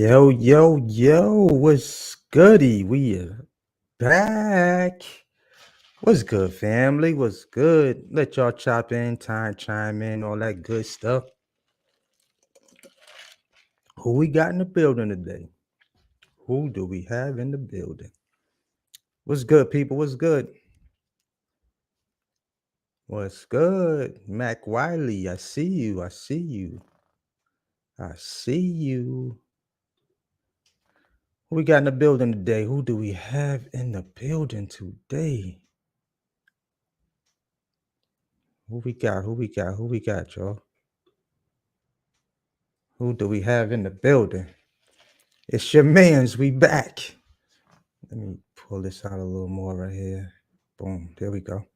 Yo, what's goody? We are back. What's good, family? What's good? Let y'all chime in, all that good stuff. Who we got in the building today? Who do we have in the building? What's good, people? What's good? What's good? Mac Wiley, I see you. I see you. I see you. Who we got in the building today? Who do we have in the building today? Who we got? Who we got, y'all? Who do we have in the building? It's your mans. We back. Let me pull this out a little more right here. Boom. There we go.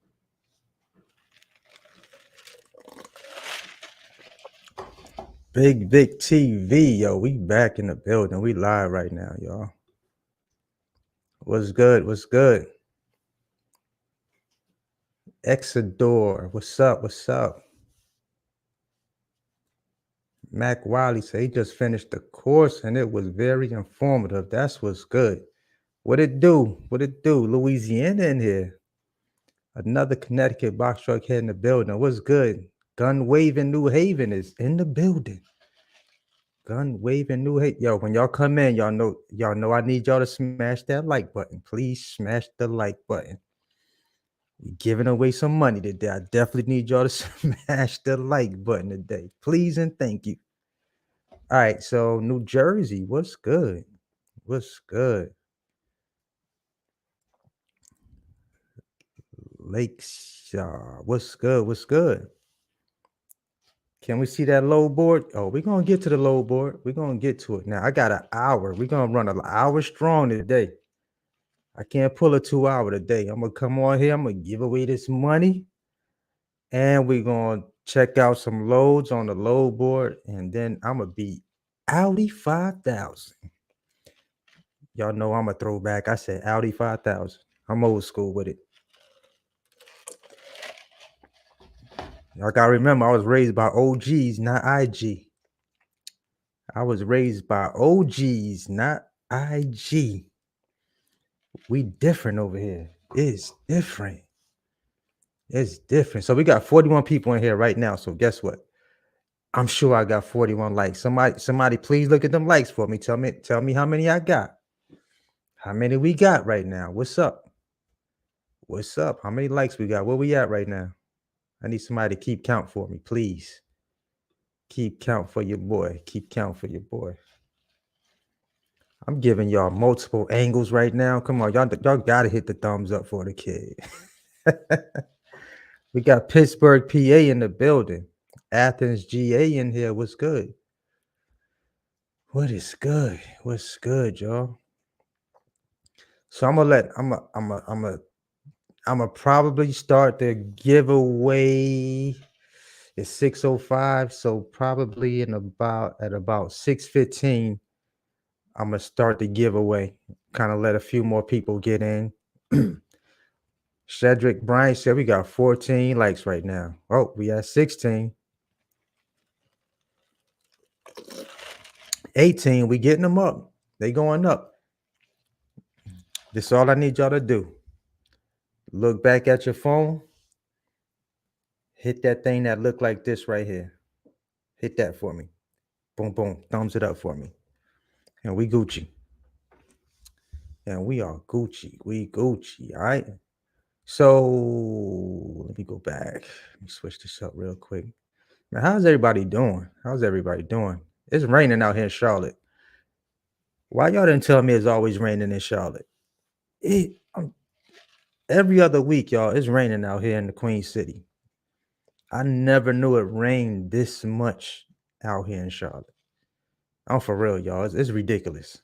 Bigg Vic TV, yo. We back in the building. We live right now, y'all. What's good? What's good? Exador. What's up? What's up? Mac Wiley said he just finished the course and it was very informative. That's what's good. What it do? What it do? Louisiana in here. Another Connecticut box truck head in the building. What's good? Gun waving New Haven is in the building. Gun waving New Haven. Yo, when y'all come in, y'all know I need y'all to smash that like button. Please smash the like button. We're giving away some money today. I definitely need y'all to smash the like button today. Please and thank you. All right, so New Jersey, what's good? What's good? Lakeshore, what's good? What's good? Can we see that load board? Oh, we're going to get to the load board. We're going to get to it. Now, I got an hour. We're going to run an hour strong today. I can't pull a 2 hour today. I'm going to come on here. I'm going to give away this money. And we're going to check out some loads on the load board. And then I'm going to be Audi 5000. Y'all know I'm a throwback. I said Audi 5000. I'm old school with it. Y'all got to remember, I was raised by OGs, not IG. I was raised by OGs, not IG. We different over here. It's different. It's different. So we got 41 people in here right now. So guess what? I'm sure I got 41 likes. Somebody please look at them likes for me. Tell me how many I got. How many we got right now? What's up? What's up? How many likes we got? Where we at right now? I need somebody to keep count for me, please. Keep count for your boy. Keep count for your boy. I'm giving y'all multiple angles right now. Come on, y'all gotta hit the thumbs up for the kid. We got Pittsburgh, PA in the building. Athens, GA in here. What's good? What is good? What's good, y'all? So I'm gonna probably start the giveaway. It's 6:05, so probably at about 6:15, I'm gonna start the giveaway. Kind of let a few more people get in. Cedric Bryant said we got 14 likes right now. Oh, we at 16. 18. We getting them up. They going up. This is all I need y'all to do. Look back at your phone. Hit that thing that look like this right here. Hit that for me. Boom, boom. Thumbs it up for me. And we Gucci. And we are Gucci. We Gucci. All right. So let me go back. Let me switch this up real quick. Now, how's everybody doing? How's everybody doing? It's raining out here in Charlotte. Why y'all didn't tell me it's always raining in Charlotte? Every other week, y'all, it's raining out here in the Queen City. I never knew it rained this much out here in Charlotte. I'm for real, y'all. It's ridiculous.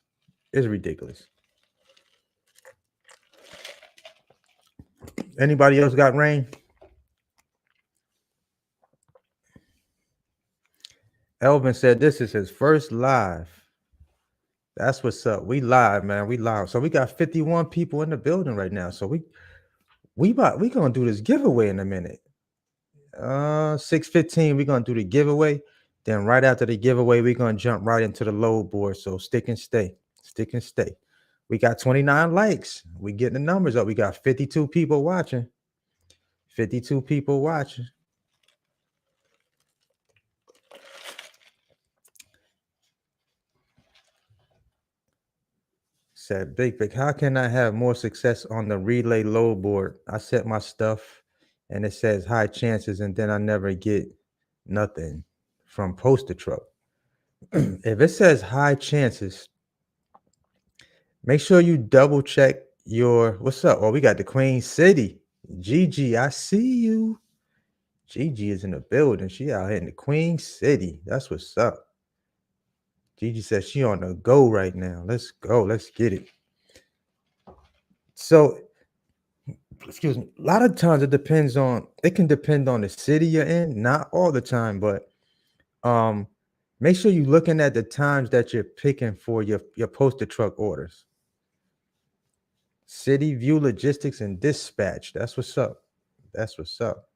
It's ridiculous. Anybody else got rain? Elvin said this is his first live. That's what's up. We live, man. We live. So we got 51 people in the building right now. So we gonna do this giveaway in a minute. 6:15. We're gonna do the giveaway. Then right after the giveaway, we're gonna jump right into the load board. So stick and stay. Stick and stay. We got 29 likes. We getting the numbers up. We got 52 people watching. 52 people watching. Said Bigg Vic, how can I have more success on the relay load board? I set my stuff and it says high chances, and then I never get nothing from poster truck. If it says high chances, make sure you double check your what's up. Oh, we got the Queen City. Gigi, I see you. Gigi is in the building. She out here in the Queen City. That's what's up. Gigi says she on the go right now. Let's go. Let's get it. So, excuse me. A lot of times it can depend on the city you're in. Not all the time, but make sure you're looking at the times that you're picking for your poster truck orders. City View Logistics and Dispatch. That's what's up. That's what's up.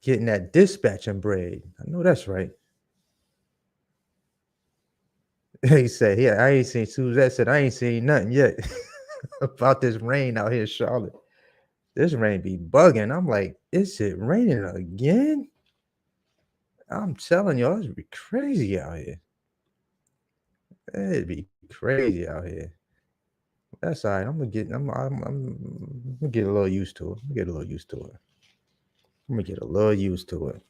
Getting that dispatching bread. I know that's right. He said, yeah, I ain't seen Suzette said, I ain't seen nothing yet about this rain out here in Charlotte. This rain be bugging. I'm like, is it raining again? I'm telling y'all, it's be crazy out here. It'd be crazy out here. That's all right. I'm gonna get a little used to it. I'm gonna get a little used to it. I'm gonna get a little used to it.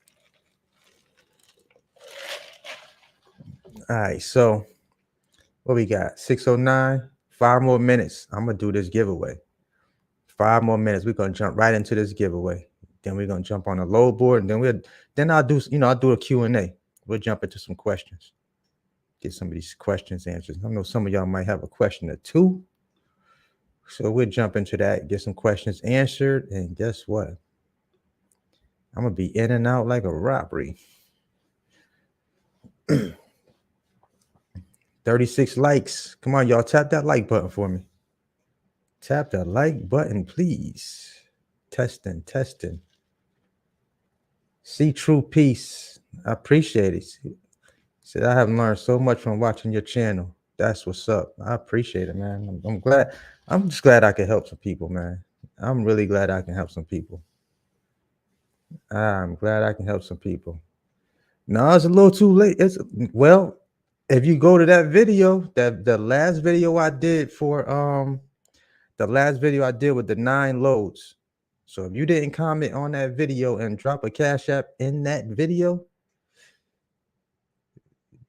All right, so what we got? 6:09, 5 more minutes. I'm gonna do this giveaway. 5 more minutes. We're gonna jump right into this giveaway. Then we're gonna jump on the load board, and then I'll do a Q&A. We'll jump into some questions. Get some of these questions answered. I know some of y'all might have a question or two. So we'll jump into that, get some questions answered, and guess what? I'm gonna be in and out like a robbery. 36 likes. Come on, y'all. Tap that like button for me. Tap that like button, please. Testing. See True Peace. I appreciate it. Said I have learned so much from watching your channel. That's what's up. I appreciate it, man. I'm glad. I'm just glad I can help some people, man. I'm really glad I can help some people. I'm glad I can help some people. No, it's a little too late. If you go to that video, the last video I did with the 9 loads. So if you didn't comment on that video and drop a Cash App in that video,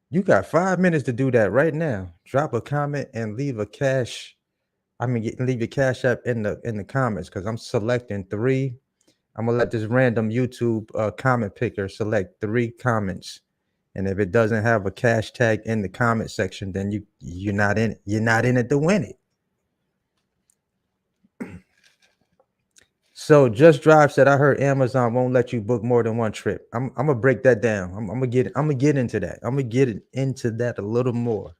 you got 5 minutes to do that right now. Drop a comment and leave your Cash App in the comments, because I'm selecting 3. I'm gonna let this random YouTube comment picker select 3 comments. And if it doesn't have a cash tag in the comment section, then you're not in it. You're not in it to win it. So Just Drive said, I heard Amazon won't let you book more than one trip. I'm gonna break that down. I'm gonna get into that. I'm gonna get into that a little more.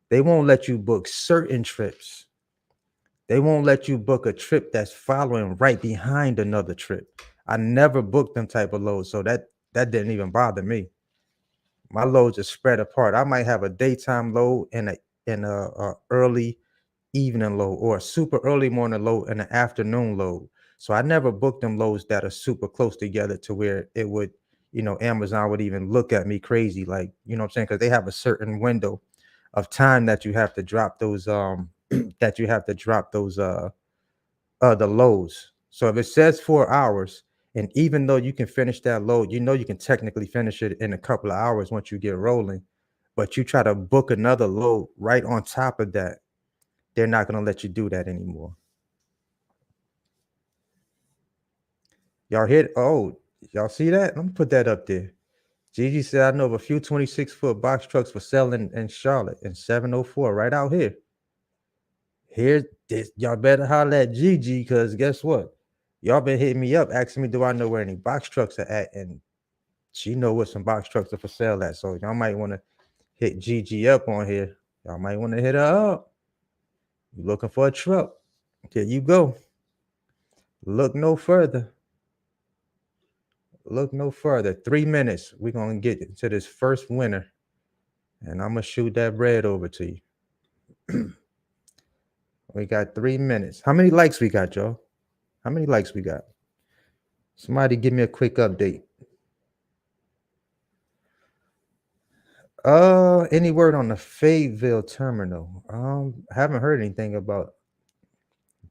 They won't let you book certain trips. They won't let you book a trip that's following right behind another trip. I never booked them type of loads, so that didn't even bother me. My loads are spread apart. I might have a daytime load and a early evening load, or a super early morning load and an afternoon load. So I never booked them loads that are super close together to where it would, Amazon would even look at me crazy, like, you know what I'm saying? Because they have a certain window of time that you have to drop those the loads. So if it says 4 hours, and even though you can finish that load, you can technically finish it in a couple of hours once you get rolling, but you try to book another load right on top of that, they're not going to let you do that anymore. Y'all y'all see that? Let me put that up there. Gigi said, I know of a few 26-foot box trucks for selling in Charlotte in 704 right out here. Y'all better holler at Gigi, because guess what? Y'all been hitting me up asking me, do I know where any box trucks are at? And she know what some box trucks are for sale at. So y'all might want to hit Gigi up on here. Y'all might want to hit her up. You looking for a truck? There you go. Look no further. look no further. 3 minutes. We're gonna get to this first winner, and I'm gonna shoot that bread over to you. We got 3 minutes. How many likes we got, y'all? How many likes we got? Somebody give me a quick update. Any word on the Fayetteville terminal? Haven't heard anything about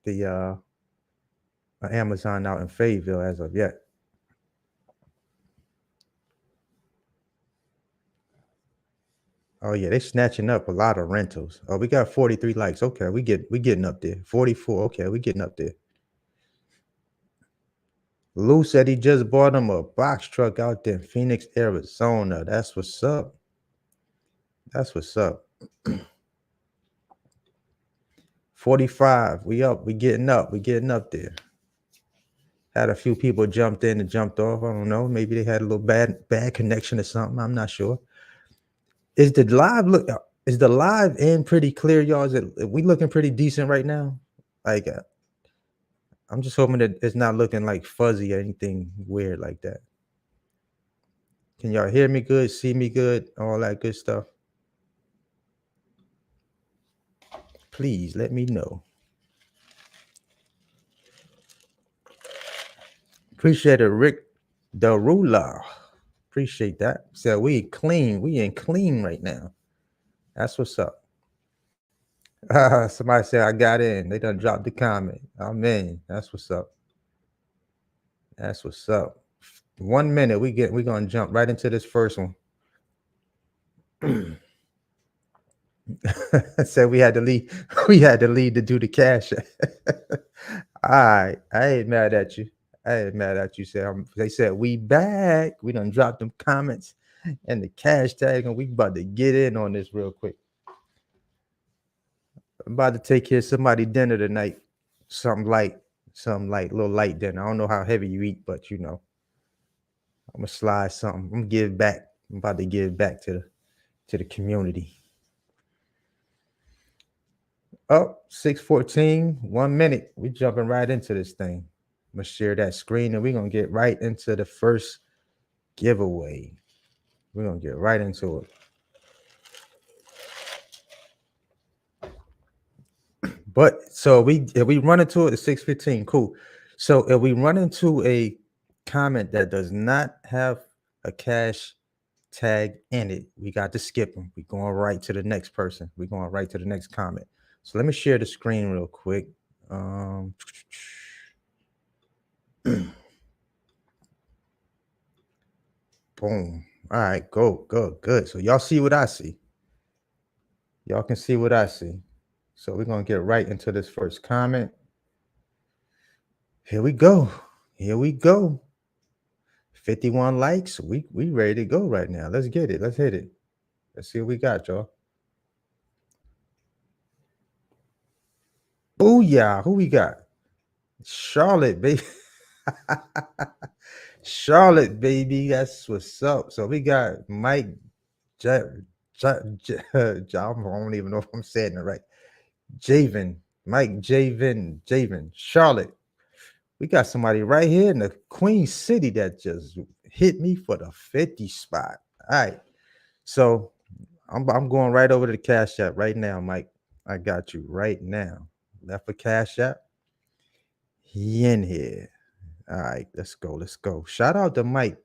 the Amazon out in Fayetteville as of yet. Oh yeah, they snatching up a lot of rentals. Oh, we got 43 likes. Okay, we getting up there. 44. Okay, we getting up there. Lou said he just bought him a box truck out there in Phoenix, Arizona. That's what's up. That's what's up. 45. We up. We getting up. We getting up there. Had a few people jumped in and jumped off. I don't know. Maybe they had a little bad connection or something. I'm not sure. Is the live look? Is the live in pretty clear, y'all? Is it? We looking pretty decent right now. Like, I'm just hoping that it's not looking like fuzzy or anything weird like that. Can y'all hear me good? See me good? All that good stuff. Please let me know. Appreciate it, Rick Darula. Appreciate that. So we clean. We in clean right now. That's what's up. Somebody said I got in. They done dropped the comment. I'm in. That's what's up. That's what's up. 1 minute. We're gonna jump right into this first one. Said we had to leave. We had to leave to do the cash. All right. I ain't mad at you. I ain't mad at you. They said we back. We done dropped them comments and the cash tag, and we about to get in on this real quick. I'm about to take care of somebody dinner tonight. Something light, little light dinner. I don't know how heavy you eat, but you know, I'm gonna slide something. I'm gonna give back. I'm about to give back to the community. Oh, 6:14, 1 minute. We jumping right into this thing. I'm gonna share that screen and we're gonna get right into the first giveaway. We're gonna get right into it. But so if we run into it at 6:15, cool. So if we run into a comment that does not have a cash tag in it, we got to skip them. We're going right to the next person. We're going right to the next comment. So let me share the screen real quick. Boom. All right, go, good. So y'all see what I see. Y'all can see what I see. So we're gonna get right into this first comment. Here we go. Here we go. 51 likes. We ready to go right now. Let's get it. Let's hit it. Let's see what we got, y'all. Booyah. Who we got? Charlotte, baby. Charlotte, baby. That's what's up. So we got Mike. I don't even know if I'm saying it right. Javen, Mike, Javen, Charlotte. We got somebody right here in the Queen City that just hit me for the 50 spot. All right. So I'm going right over to the Cash App right now, Mike. I got you right now. Left a Cash App. He in here. All right, let's go. Let's go. Shout out to Mike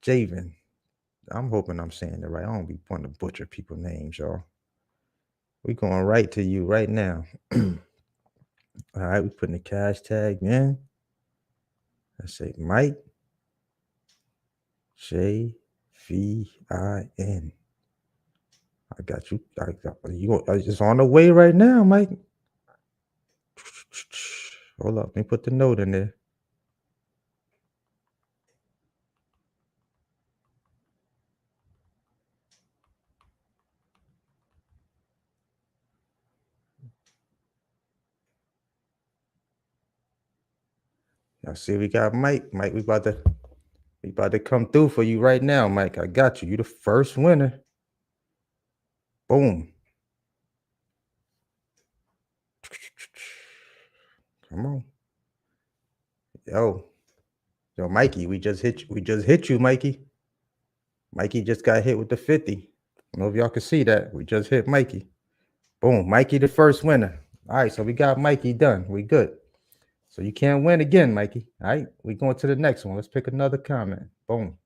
Javen. I'm hoping I'm saying it right. I don't be wanting to butcher people's names, y'all. We going right to you right now. All right, we putting the cash tag in. Let's say Mike JVIN. I got you. It's on the way right now, Mike. Hold up. Let me put the note in there. Y'all see we got Mike. Mike, we about to come through for you right now, Mike. I got you. You the first winner. Boom. Come on. Yo. Yo, Mikey, we just hit you, Mikey. Mikey just got hit with the 50. I don't know if y'all can see that. We just hit Mikey. Boom, Mikey the first winner. All right, so we got Mikey done. We good. So you can't win again, Mikey. All right, we going to the next one. Let's pick another comment. Boom.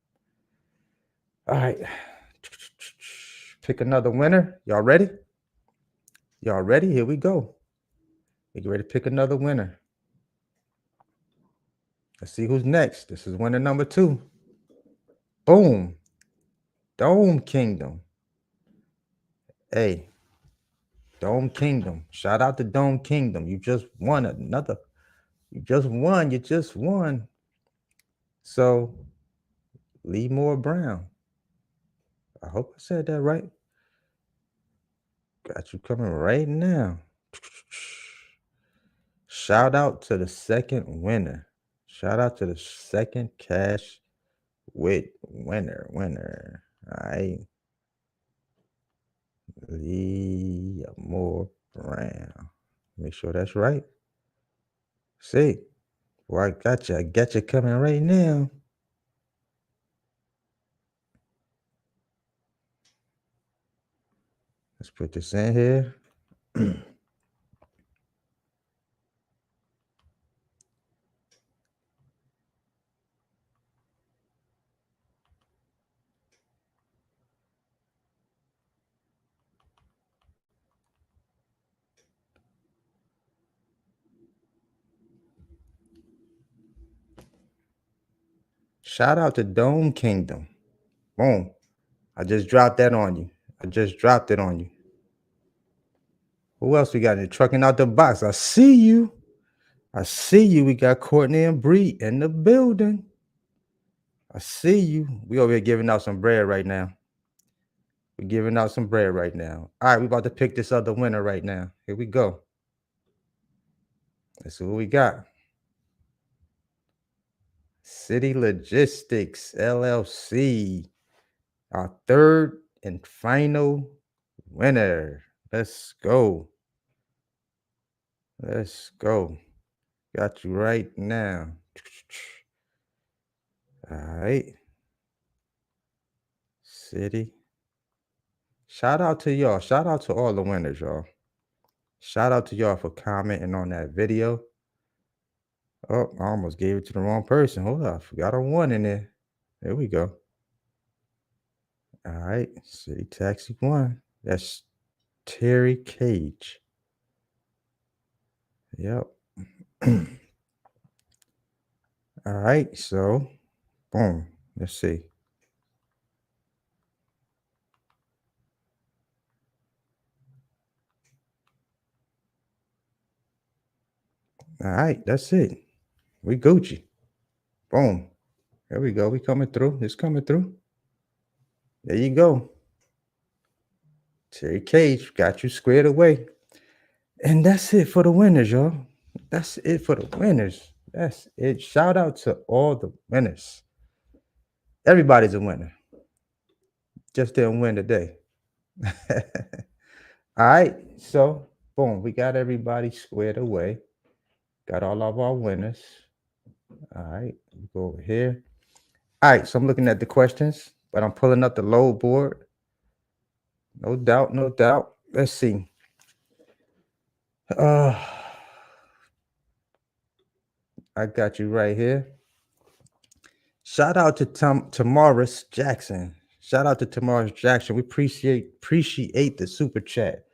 All right. Pick another winner. Y'all ready? Y'all ready? Here we go. We get ready to pick another winner. Let's see who's next. This is winner number 2. Boom. Dome Kingdom. Hey, Dome Kingdom. Shout out to Dome Kingdom. You just won another. You just won. You just won. So, Lee Moore Brown. I hope I said that right. Got you coming right now. Shout out to the second winner. Shout out to the second cash with winner. All right. Lee Moore Brown. Make sure that's right. See, well, I got you coming right now. Let's put this in here. Shout out to Dome Kingdom. Boom. I just dropped that on you. I just dropped it on you. Who else we got in trucking out the box? I see you. I see you. We got Courtney and Bree in the building. I see you. We over here giving out some bread right now. We're giving out some bread right now. All right, we about to pick this other winner right now. Here we go. Let's see what we got. City Logistics LLC. Our third and final winner. Let's go. Let's go. Got you right now. All right. City. Shout out to y'all. Shout out to all the winners, y'all. Shout out to y'all for commenting on that video. Oh, I almost gave it to the wrong person. Hold on. I forgot a 1 in there. There we go. All right. City Taxi 1. That's Terry Cage. Yep. All right. So, boom. Let's see. All right. That's it. We Gucci. Boom. There we go. We coming through. It's coming through. There you go. Terry Cage got you squared away. And that's it for the winners, y'all. That's it for the winners. That's it. Shout out to all the winners. Everybody's a winner. Just didn't win today. All right. So, boom. We got everybody squared away. Got all of our winners. All right. We go over here. All right. So I'm looking at the questions, but I'm pulling up the load board. No doubt. No doubt. Let's see. I got you right here. Shout out to Tamaris Jackson. Shout out to Tamaris Jackson. We appreciate the super chat.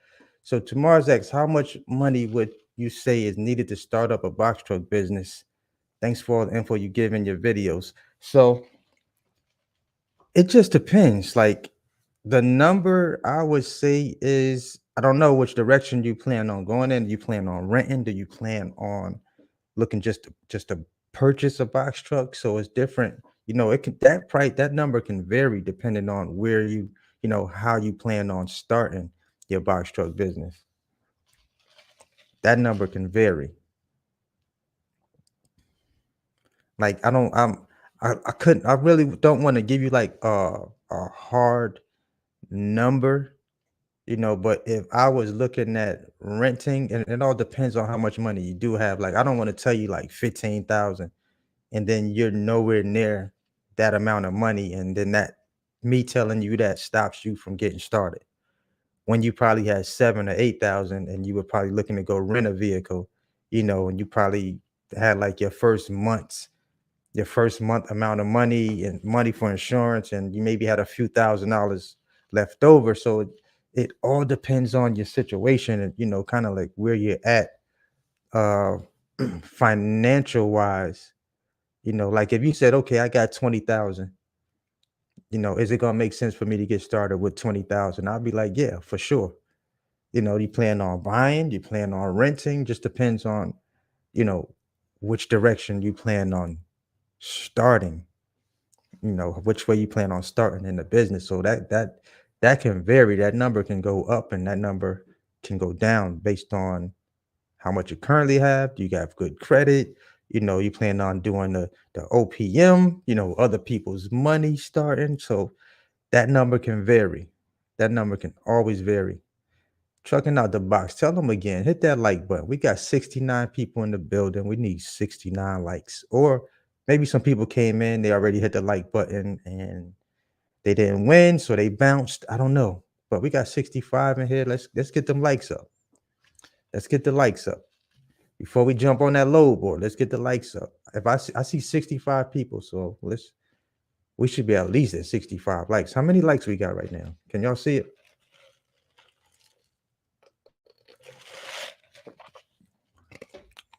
So Tamaris asks, how much money would you say is needed to start up a box truck business? Thanks for all the info you give in your videos. So it just depends. Like the number I would say is, I don't know which direction you plan on going in. Do you plan on renting? Do you plan on looking just to purchase a box truck? So it's different. It can, that price, that number can vary depending on where how you plan on starting your box truck business. That number can vary. Like I really don't want to give you like a hard number, but if I was looking at renting, and it all depends on how much money you do have. Like I don't want to tell you like 15,000 and then you're nowhere near that amount of money, and then that me telling you that stops you from getting started. When you probably had 7 or 8 thousand, and you were probably looking to go rent a vehicle, and you probably had like your first month amount of money and money for insurance, and you maybe had a few $1,000s left over. So it all depends on your situation, and kind of like where you're at, uh financial wise. Like if you said, okay, I got 20,000, is it gonna make sense for me to get started with 20,000? I'll be like, yeah, for sure. You plan on buying, you plan on renting, just depends on, you know, which direction you plan on starting, which way you plan on starting in the business. So that can vary. That number can go up and that number can go down based on how much you currently have. Do you have good credit? You plan on doing the OPM, other people's money starting. So that number can vary. That number can always vary. Trucking out the box. Tell them again, hit that like button. We got 69 people in the building. We need 69 likes. Or maybe some people came in, they already hit the like button and they didn't win, so they bounced. I don't know. But we got 65 in here. Let's get them likes up. Let's get the likes up. Before we jump on that load board, let's get the likes up. If I see 65 people, so we should be at least at 65 likes. How many likes we got right now? Can y'all see it?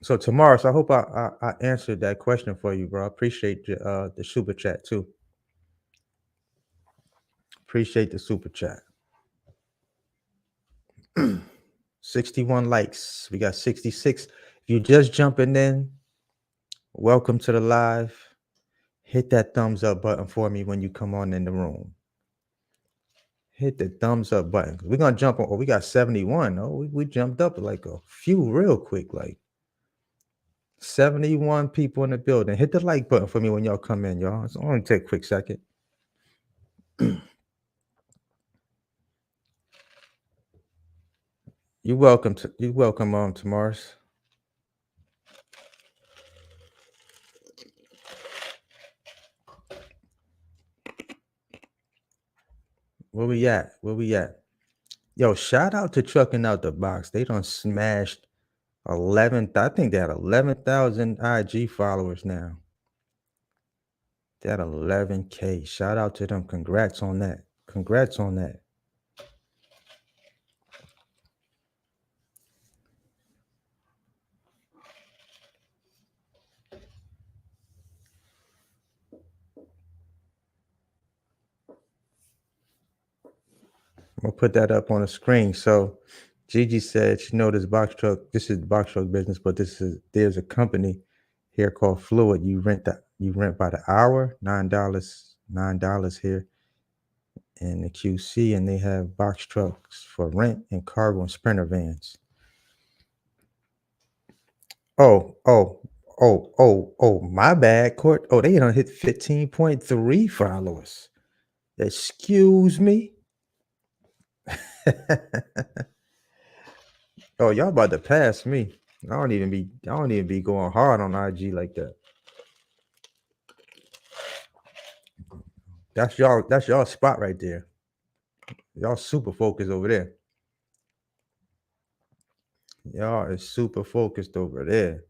So tomorrow, so I hope I answered that question for you, bro. I appreciate the super chat too. Appreciate the super chat. 61 likes. We got 66. If you just jumping in, welcome to the live. Hit that thumbs up button for me when you come on in the room. Hit the thumbs up button. We're gonna jump on. Oh, we got 71. Oh, we jumped up like a few real quick, like 71 people in the building. Hit the like button for me when y'all come in, y'all. It's only take a quick second. You're welcome to Mars. Where we at? Where we at? Yo, shout out to Trucking Out the Box. They done smashed 11. I think they had 11,000 IG followers now. They had 11K. Shout out to them. Congrats on that. Congrats on that. I'm gonna put that up on the screen. So Gigi said she know this box truck. This is the box truck business, but there's a company here called Fluid. You rent by the hour, $9 here in the QC, and they have box trucks for rent and cargo and sprinter vans. Oh, my bad, Court. Oh, they don't hit 15.3 followers. Excuse me. Oh, y'all about to pass me. I don't even be going hard on IG like that. That's y'all spot right there. Y'all super focused over there. Y'all is super focused over there.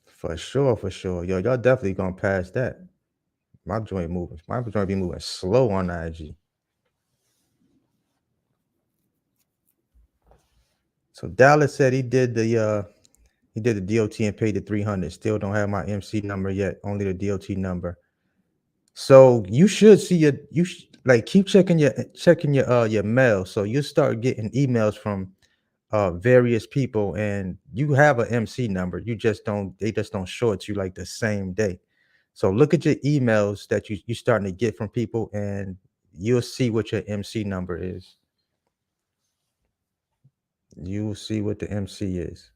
For sure, for sure. Yo, y'all definitely gonna pass that. My joint be moving slow on IG. So Dallas said he did the DOT and paid the 300. Still don't have my MC number yet, only the DOT number. So you should see like keep checking your mail. So you start getting emails from various people, and you have an MC number. They just don't show it to you like the same day. So look at your emails that you starting to get from people, and you'll see what your MC number is. You'll see what the MC is.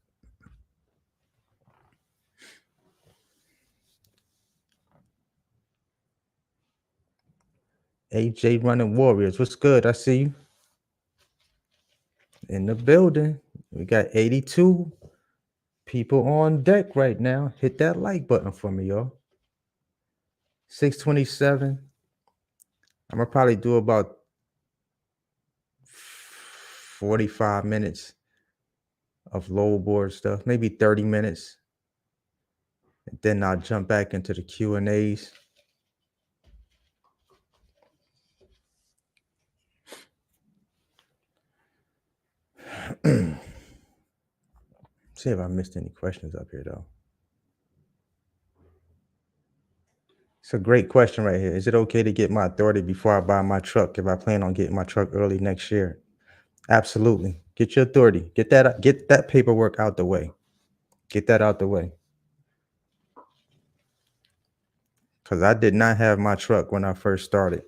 AJ Running Warriors, what's good? I see you. in the building. We got 82 people on deck right now. Hit that like button for me, y'all. 627. I'm gonna probably do about 45 minutes of low board stuff, maybe 30 minutes. And then I'll jump back into the Q&As. See if I missed any questions up here, though. It's a great question right here. Is it okay to get my authority before I buy my truck if I plan on getting my truck early next year? Absolutely. Get your authority. Get that paperwork out the way. Get that out the way. Because I did not have my truck when I first started.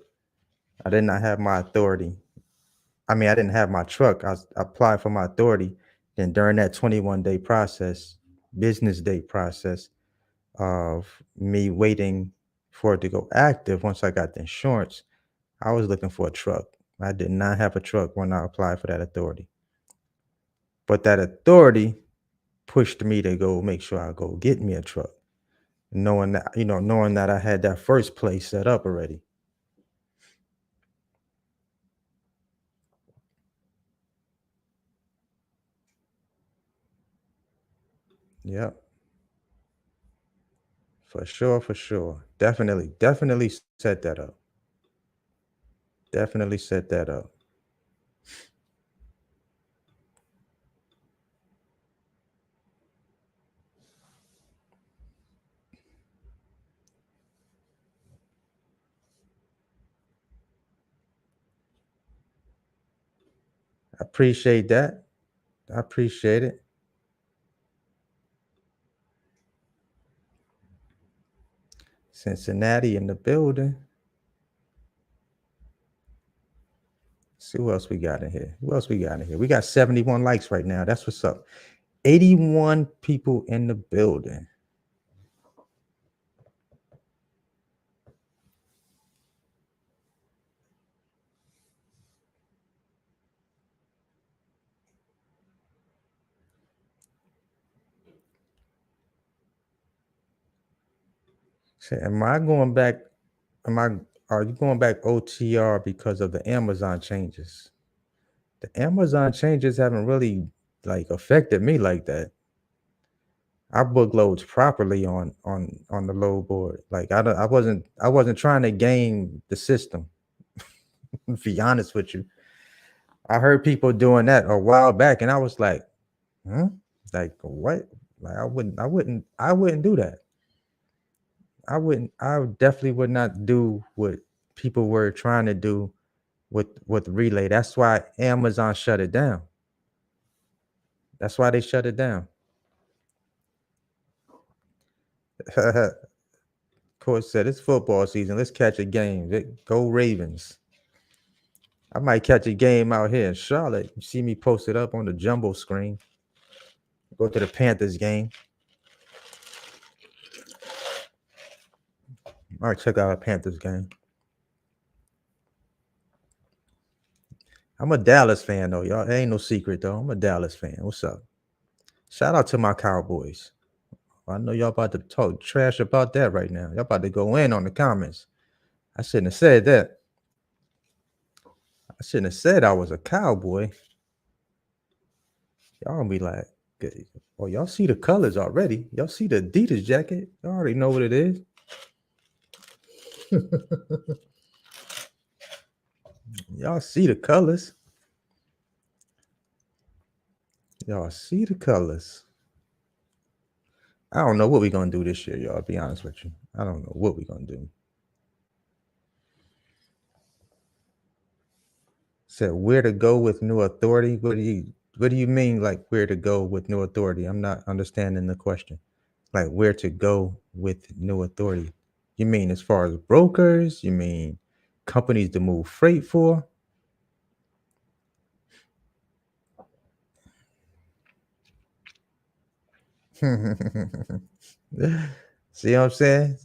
I did not have my authority. I mean, I didn't have my truck. I applied for my authority. Then during that 21-day process, business day process of me waiting for it to go active, once I got the insurance, I was looking for a truck. I did not have a truck when I applied for that authority. But that authority pushed me to go make sure I go get me a truck, knowing that I had that first place set up already. Yep. For sure. Definitely set that up. Definitely set that up. I appreciate that. I appreciate it. Cincinnati in the building. See who else we got in here. We got 71 likes right now. That's what's up. 81 people in the building. So are you going back OTR because of the Amazon changes? The Amazon changes haven't really affected me like that. I book loads properly on the load board. I wasn't trying to game the system. To be honest with you, I heard people doing that a while back, and I was like, like what? Like I wouldn't do that. I definitely would not do what people were trying to do with Relay. That's why Amazon shut it down. That's why they shut it down. Coach said it's football season. Let's catch a game. Go Ravens. I might catch a game out here in Charlotte. You see me posted up on the jumbo screen. Go to the Panthers game. All right, check out a Panthers game. I'm a Dallas fan, though, y'all. It ain't no secret, though. I'm a Dallas fan. What's up? Shout out to my Cowboys. I know y'all about to talk trash about that right now. Y'all about to go in on the comments. I shouldn't have said that. I shouldn't have said I was a Cowboy. Y'all gonna be like, oh, y'all see the colors already. Y'all see the Adidas jacket. Y'all already know what it is. Y'all see the colors. Y'all see the colors. I don't know what we're gonna do this year, y'all. I'll be honest with you. I don't know what we're gonna do. Said where to go with new authority. What do you mean, like where to go with new authority? I'm not understanding the question. Like where to go with new authority. You mean as far as brokers? You mean companies to move freight for? See what I'm saying?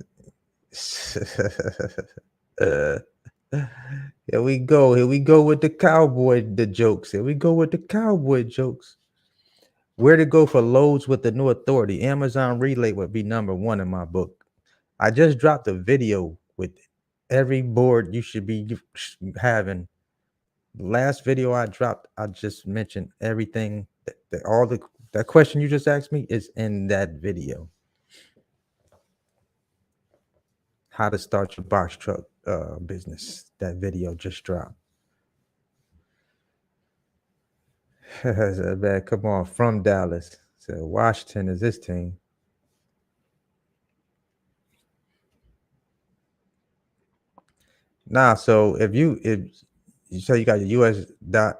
Yo, Here we go. Here we go with the jokes. Here we go with the cowboy jokes. Where to go for loads with the new authority? Amazon Relay would be number one in my book. I just dropped a video with every board you should be having. The last video I dropped, I just mentioned everything. That question you just asked me is in that video. How to start your box truck business. That video just dropped. Man, come on, from Dallas. So Washington is this team. Nah, so if you say you got your US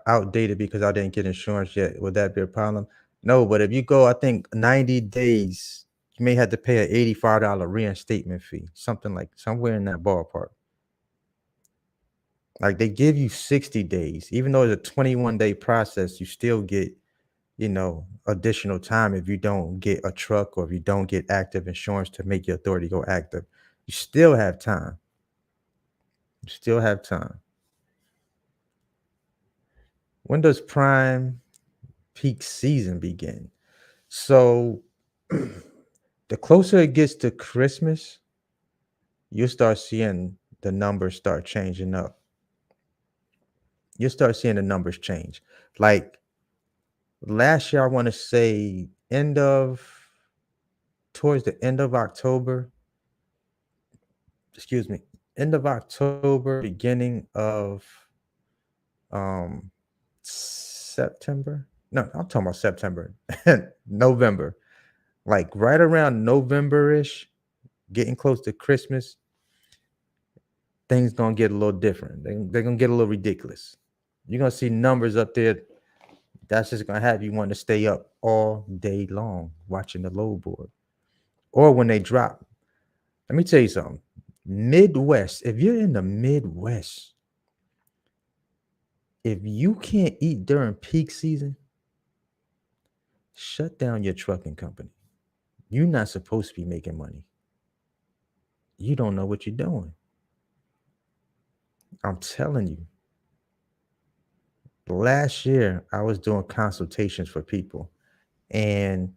outdated because I didn't get insurance yet, would that be a problem? No, but if you go, I think 90 days, you may have to pay an $85 reinstatement fee, something like somewhere in that ballpark. Like they give you 60 days, even though it's a 21-day process, you still get, additional time if you don't get a truck or if you don't get active insurance to make your authority go active. You still have time. You still have time. When does prime peak season begin? So the closer it gets to Christmas, you'll start seeing the numbers start changing up. You'll start seeing the numbers change. Like last year, I want to say towards the end of October, end of October, beginning of September. No, I'm talking about September, November. Like right around November-ish, getting close to Christmas, things gonna get a little different. They're gonna get a little ridiculous. You're gonna see numbers up there. That's just gonna have you want to stay up all day long watching the load board. Or when they drop. Let me tell you something. Midwest, if you're in the Midwest, if you can't eat during peak season, shut down your trucking company. You're not supposed to be making money. You don't know what you're doing. I'm telling you. Last year, I was doing consultations for people, and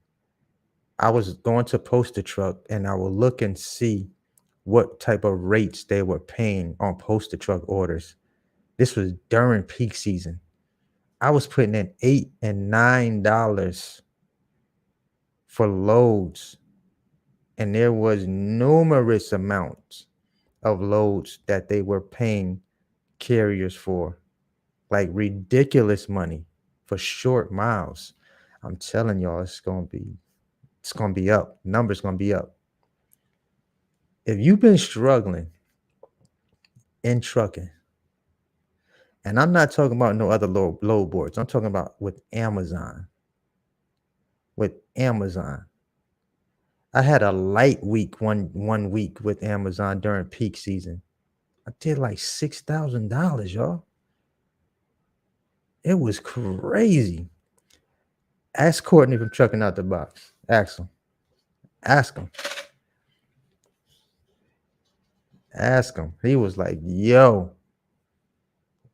I was going to post a truck, and I will look and see what type of rates they were paying on posted truck orders. This was during peak season. I was putting in $8 and $9 for loads, and there was numerous amounts of loads that they were paying carriers for, like ridiculous money for short miles. I'm telling y'all, it's gonna be up. Numbers gonna be up. If you've been struggling in trucking, and I'm not talking about no other load boards, I'm talking about with Amazon. With Amazon, I had a light week one week with Amazon during peak season. I did like $6,000, y'all. It was crazy. Ask Courtney from Trucking Out the Box. Ask him. Ask him. Ask him. He was like, yo,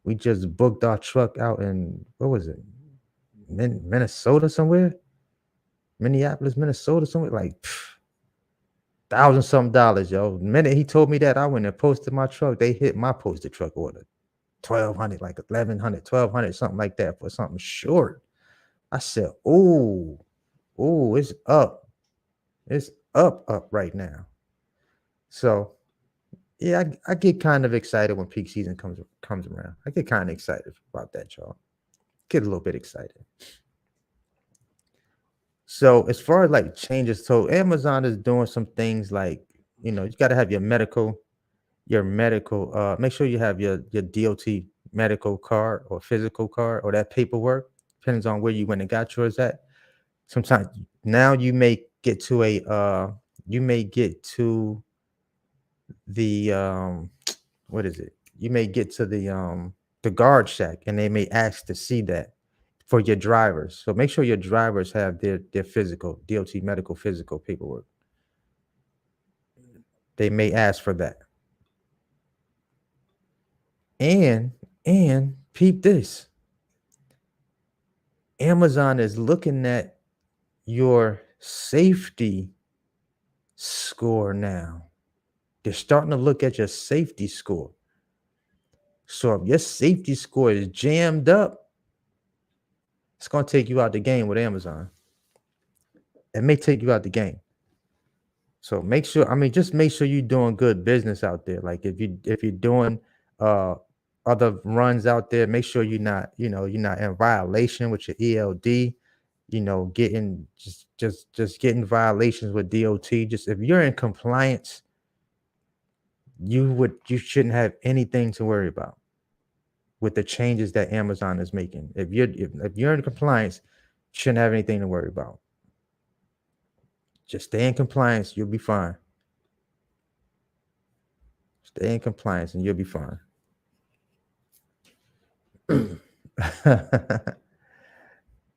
we just booked our truck out in, what was it? Minnesota somewhere? Minneapolis, Minnesota somewhere? Like, $1,000-something, yo. The minute he told me that, I went and posted my truck. They hit my posted truck order. 1,200, like 1,100, 1,200, something like that for something short. I said, oh, it's up. It's up right now. So, yeah, I get kind of excited when peak season comes around. I get kind of excited about that, y'all. Get a little bit excited. So as far as like changes, so Amazon is doing some things like, you got to have your medical, make sure you have your DOT medical card or physical card or that paperwork, depends on where you went and got yours at. Sometimes now you may get to the what is it? You may get to the guard shack, and they may ask to see that for your drivers. So make sure your drivers have their physical DOT medical physical paperwork. They may ask for that. And And peep this. Amazon is looking at your safety score now. They're starting to look at your safety score. So if your safety score is jammed up, it's going to take you out the game with Amazon. It may take you out the game. So make sure, just make sure you're doing good business out there. Like if you're doing uh other runs out there, make sure you're not in violation with your ELD, getting just getting violations with DOT. Just if you're in compliance, you shouldn't have anything to worry about with the changes that Amazon is making. If you're in compliance, you shouldn't have anything to worry about. Just stay in compliance, you'll be fine. Stay in compliance and you'll be fine.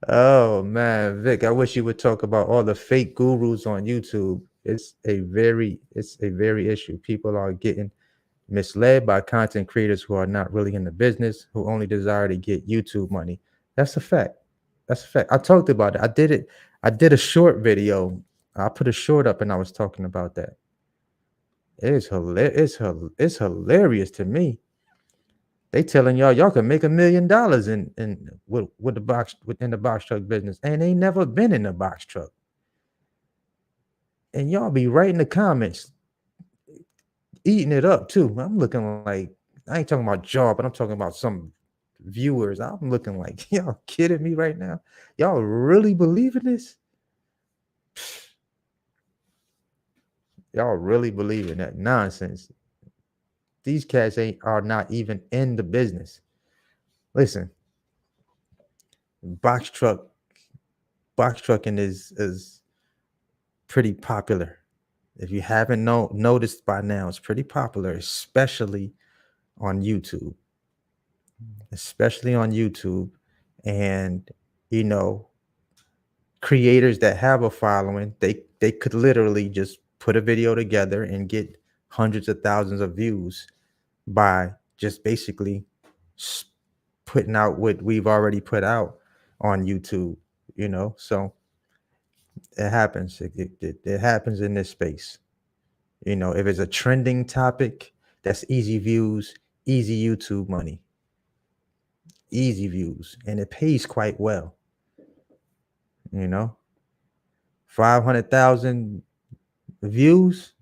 Oh man, Vic, I wish you would talk about all the fake gurus on YouTube. It's a very issue. People are getting misled by content creators who are not really in the business, who only desire to get YouTube money. That's a fact. That's a fact. I talked about it. I did a short video. I put a short up and I was talking about that. It's hilarious to me. They telling y'all can make $1 million in with the box within the box truck business, and they never been in a box truck. And y'all be writing the comments, eating it up too. I'm looking like I ain't talking about job, but I'm talking about some viewers. I'm looking like y'all kidding me right now. Y'all really believe in this? Y'all really believe in that nonsense? These cats are not even in the business. Listen, box trucking is pretty popular. If you haven't noticed by now, it's pretty popular, especially on YouTube. Especially on YouTube. And creators that have a following, they could literally just put a video together and get hundreds of thousands of views by just basically putting out what we've already put out on YouTube, so it happens. It happens in this space. If it's a trending topic, that's easy views, easy YouTube money, easy views, and it pays quite well. 500,000 views.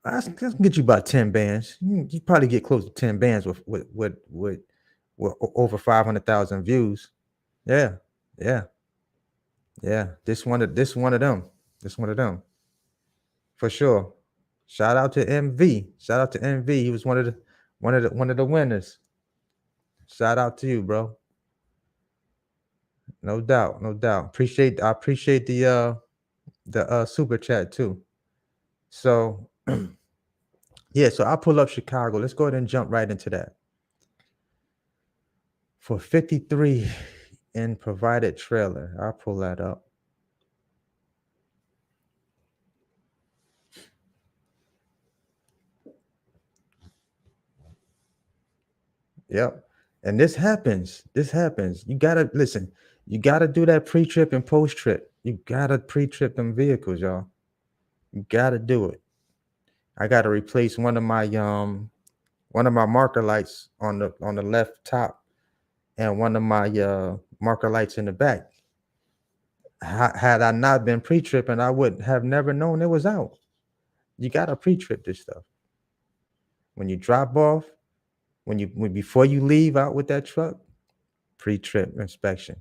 That's get you about 10 bands. You probably get close to 10 bands with over 500,000 views. Yeah, yeah, yeah. This one of them. This one of them. For sure. Shout out to MV. Shout out to MV. He was one of the winners. Shout out to you, bro. No doubt, no doubt. I appreciate the super chat too. So yeah, so I'll pull up Chicago. Let's go ahead and jump right into that. For 53 in provided trailer, I'll pull that up. Yep. And this happens. You gotta listen. You gotta do that pre-trip and post-trip. You gotta pre-trip them vehicles, y'all. You gotta do it. I gotta replace one of my marker lights on the left top and one of my marker lights in the back. Had I not been pre-tripping, I would have never known it was out. You gotta pre-trip this stuff. When you drop off, before you leave out with that truck, pre-trip inspection.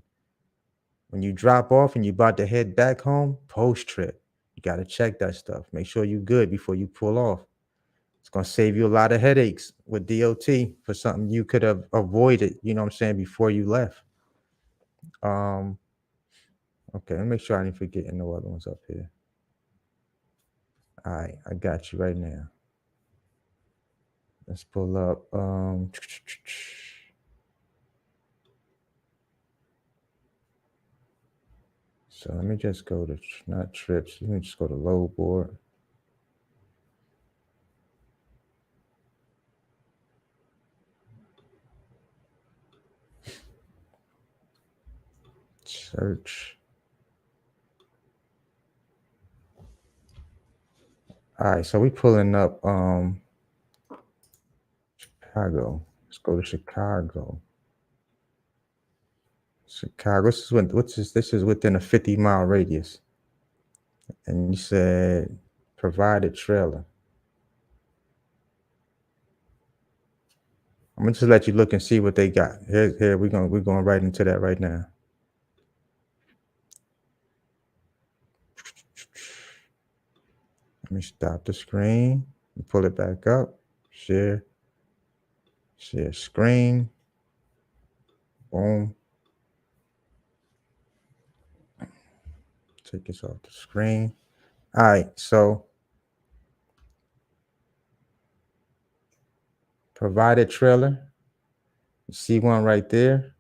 When you drop off and you're about to head back home, post-trip. You gotta check that stuff. Make sure you're good before you pull off. It's gonna save you a lot of headaches with DOT for something you could have avoided, before you left. Okay, let me make sure I didn't forget no other ones up here. All right, I got you right now. Let's pull up. So let me just go to not trips. Let me just go to load board. Search. All right, so we pulling up Chicago. Let's go to Chicago. Chicago. This is within a 50-mile radius. And you said provided trailer. I'm gonna just let you look and see what they got. Here we're going right into that right now. Let me stop the screen and pull it back up. Share screen. Boom. Take this off the screen. All right, so provided trailer. You see one right there.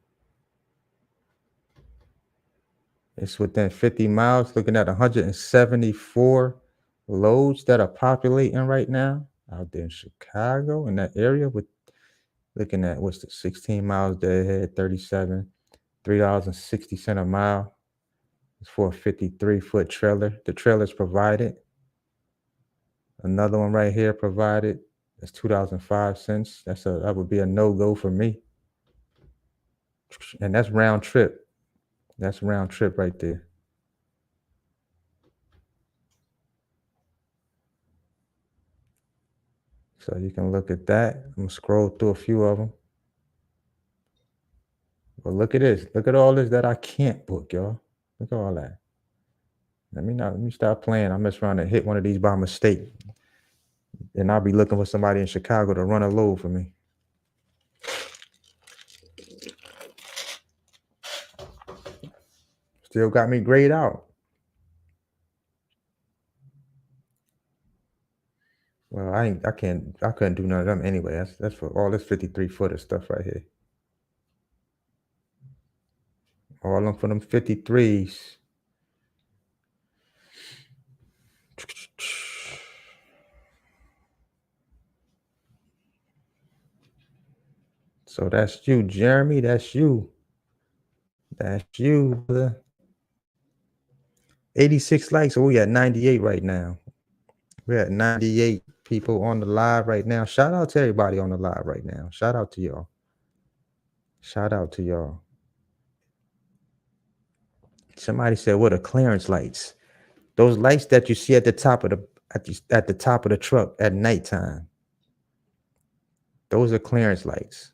It's within 50 miles, looking at 174 loads that are populating right now out there in Chicago, in that area, with looking at what's the 16 miles dead ahead, 37, $3.60 a mile. It's for a 53-foot trailer. The trailer's provided. Another one right here provided. That's $2.05. That would be a no-go for me. And that's round trip. That's round trip right there. So you can look at that. I'm gonna scroll through a few of them. But look at this. Look at all this that I can't book, y'all. Look at all that. Let me stop playing. I mess around and hit one of these by mistake. And I'll be looking for somebody in Chicago to run a load for me. Still got me grayed out. Well, I couldn't do none of them anyway. That's for all this 53-footer stuff right here. All of them for them 53s. So that's you, Jeremy. That's you. That's you, brother. 86 likes. So we at 98 right now. We're at 98 people on the live right now. Shout out to everybody on the live right now. Shout out to y'all. Shout out to y'all. Somebody said, what are clearance lights? Those lights that you see at the top of the truck at nighttime. Those are clearance lights.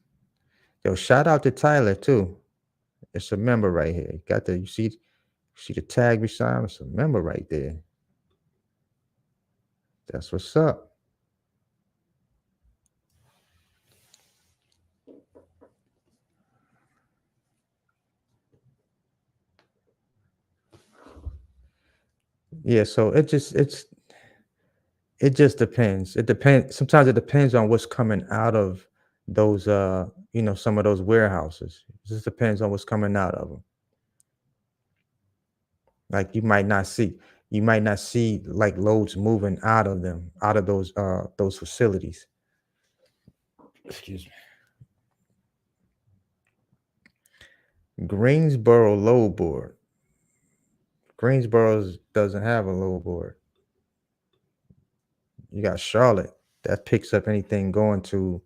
Yo, shout out to Tyler too. It's a member right here. You see the tag beside him? It's a member right there. That's what's up. Yeah, so it just depends. It depends. Sometimes it depends on what's coming out of those some of those warehouses. It just depends on what's coming out of them. Like you might not see like loads moving out of those facilities. Excuse me. Greensboro load board. Greensboro doesn't have a load board. You got Charlotte that picks up anything going to,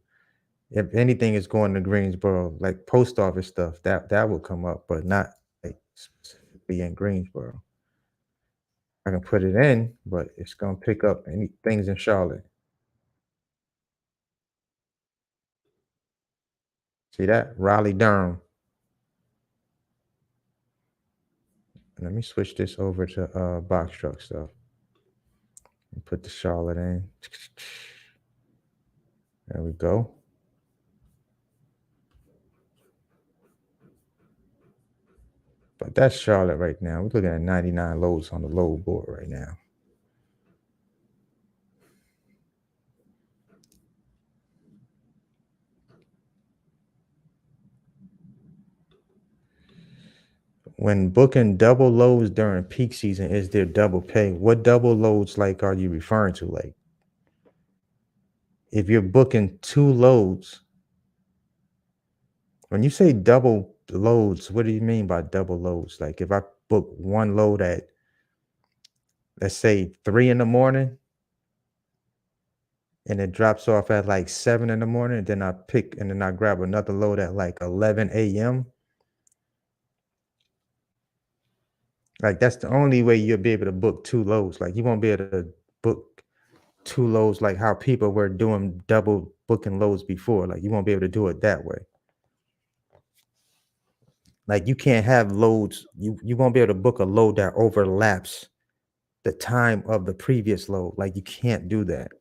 if anything is going to Greensboro, like post office stuff, that will come up, but not like specifically in Greensboro. I can put it in, but it's gonna pick up any things in Charlotte. See that? Raleigh, Durham. Let me switch this over to box truck stuff. Put the Charlotte in. There we go. But that's Charlotte right now. We're looking at 99 loads on the load board right now. When booking double loads during peak season, is there double pay? What double loads like are you referring to? Like if you're booking 2 loads, when you say double loads, what do you mean by double loads? Like if I book one load at, let's say 3 in the morning, and it drops off at like 7 in the morning, then I grab another load at like 11 a.m. Like that's the only way you'll be able to book two loads. Like you won't be able to book two loads like how people were doing double booking loads before. Like you won't be able to do it that way. Like you can't have loads, you won't be able to book a load that overlaps the time of the previous load. Like you can't do that.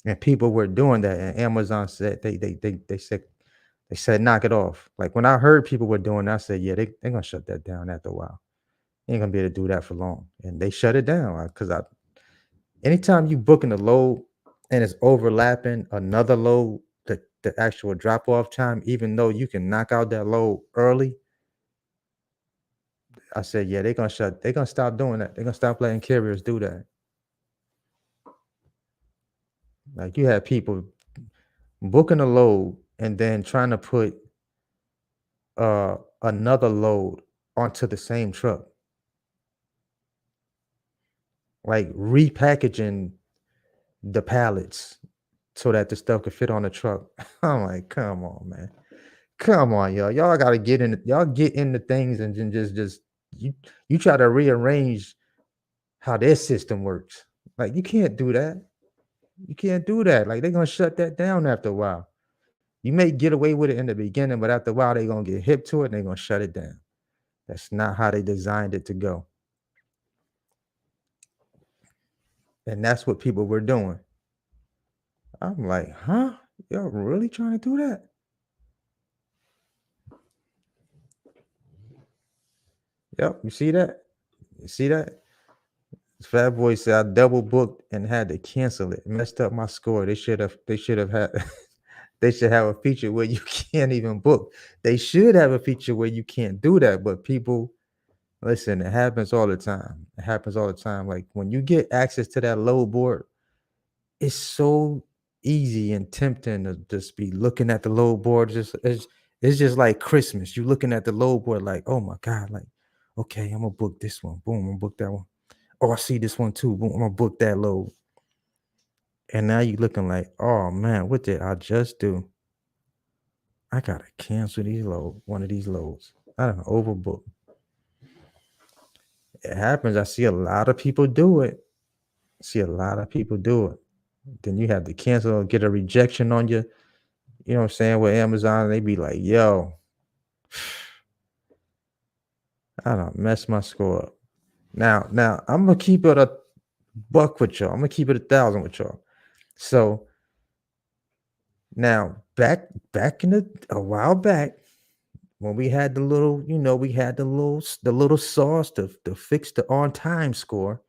And people were doing that, and Amazon said they said knock it off. Like when I heard people were doing that, I said, yeah, they're gonna shut that down after a while. They ain't gonna be able to do that for long. And they shut it down because anytime you booking a load and it's overlapping another load, the actual drop off time, even though you can knock out that load early, I said, yeah, they're gonna stop doing that. They're gonna stop letting carriers do that. Like you have people booking a load and then trying to put another load onto the same truck, like repackaging the pallets so that the stuff could fit on the truck. I'm like, come on, man. Come on, y'all. Y'all gotta y'all get into things and then just you try to rearrange how their system works. Like you can't do that. You can't do that. Like they're gonna shut that down after a while. You may get away with it in the beginning, but after a while they're gonna get hip to it and they're gonna shut it down. That's not how they designed it to go. And that's what people were doing. I'm like, huh? Y'all really trying to do that? Yep, you see that? You see that? Fat Boy said I double booked and had to cancel it. Messed up my score. They should have had they should have a feature where you can't even book. They should have a feature where you can't do that, but people listen, it happens all the time. It happens all the time. Like when you get access to that load board, it's so easy and tempting to just be looking at the load board. It's just like Christmas. You looking at the load board like, oh my God, like, okay, I'm gonna book this one. Boom, I'm gonna book that one. Oh, I see this one too. Boom, I'm gonna book that load. And now you looking like, oh man, what did I just do? I gotta cancel one of these loads. I don't overbook. It happens. I see a lot of people do it. Then you have to cancel, get a rejection on you. You know what I'm saying? With Amazon, they be like, yo, I don't mess my score up. Now I'm gonna keep it a buck with y'all. I'm gonna keep it 1,000 with y'all. So now back in a while back when we had the little, we had the little sauce to fix the on time score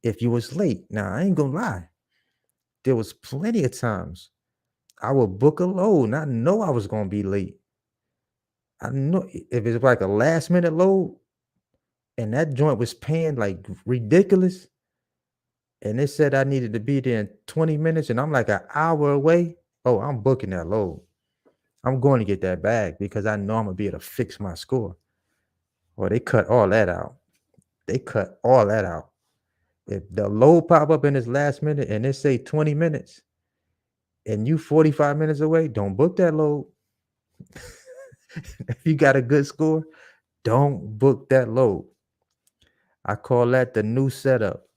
if you was late. Now I ain't gonna lie, there was plenty of times I would book a load and I know I was gonna be late. I know if it's like a last minute load and that joint was paying like ridiculous, and it said I needed to be there in 20 minutes and I'm like an hour away. Oh, I'm booking that load. I'm going to get that bag because I know I'm gonna be able to fix my score. Well, they cut all that out. They cut all that out. If the load pop up in this last minute and it say 20 minutes and you 45 minutes away, don't book that load. If you got a good score, don't book that load. I call that the new setup.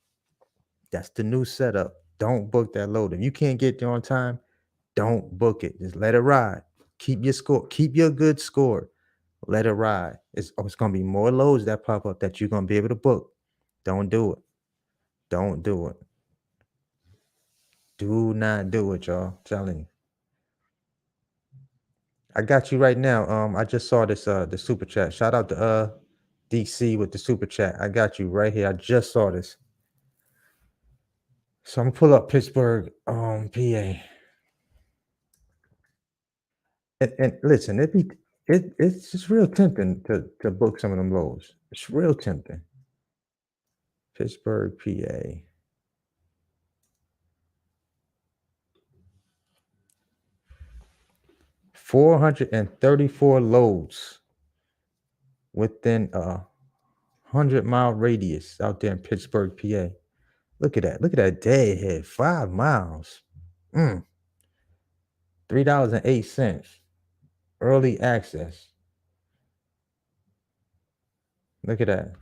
That's the new setup. Don't book that load. If you can't get there on time, don't book it. Just let it ride. Keep your score. Keep your good score. Let it ride. It's gonna be more loads that pop up that you're gonna be able to book. Don't do it. Don't do it. Do not do it, y'all. I'm telling you. I got you right now. I just saw this the super chat. Shout out to DC with the super chat. I got you right here. I just saw this. So I'm gonna pull up Pittsburgh, PA. And listen, it's just real tempting to book some of them lows. It's real tempting. Pittsburgh, PA. 434 loads within a 100-mile radius out there in Pittsburgh, PA. Look at that. Look at that deadhead. 5 miles. $3.08. Early access. Look at that.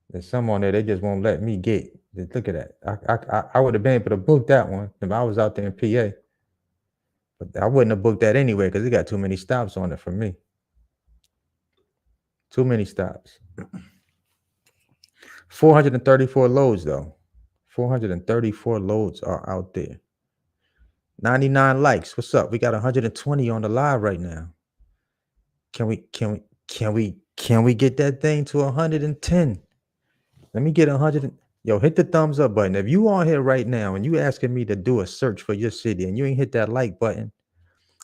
There's some on there they just won't let me get. Just look at that. I would have been able to book that one if I was out there in PA. But I wouldn't have booked that anyway because it got too many stops on it for me. Too many stops. 434 loads though. 434 loads are out there. 99 likes. What's up? We got 120 on the live right now. Can we get that thing to 110? Let me get 100. Yo, hit the thumbs up button. If you on here right now and you asking me to do a search for your city and you ain't hit that like button,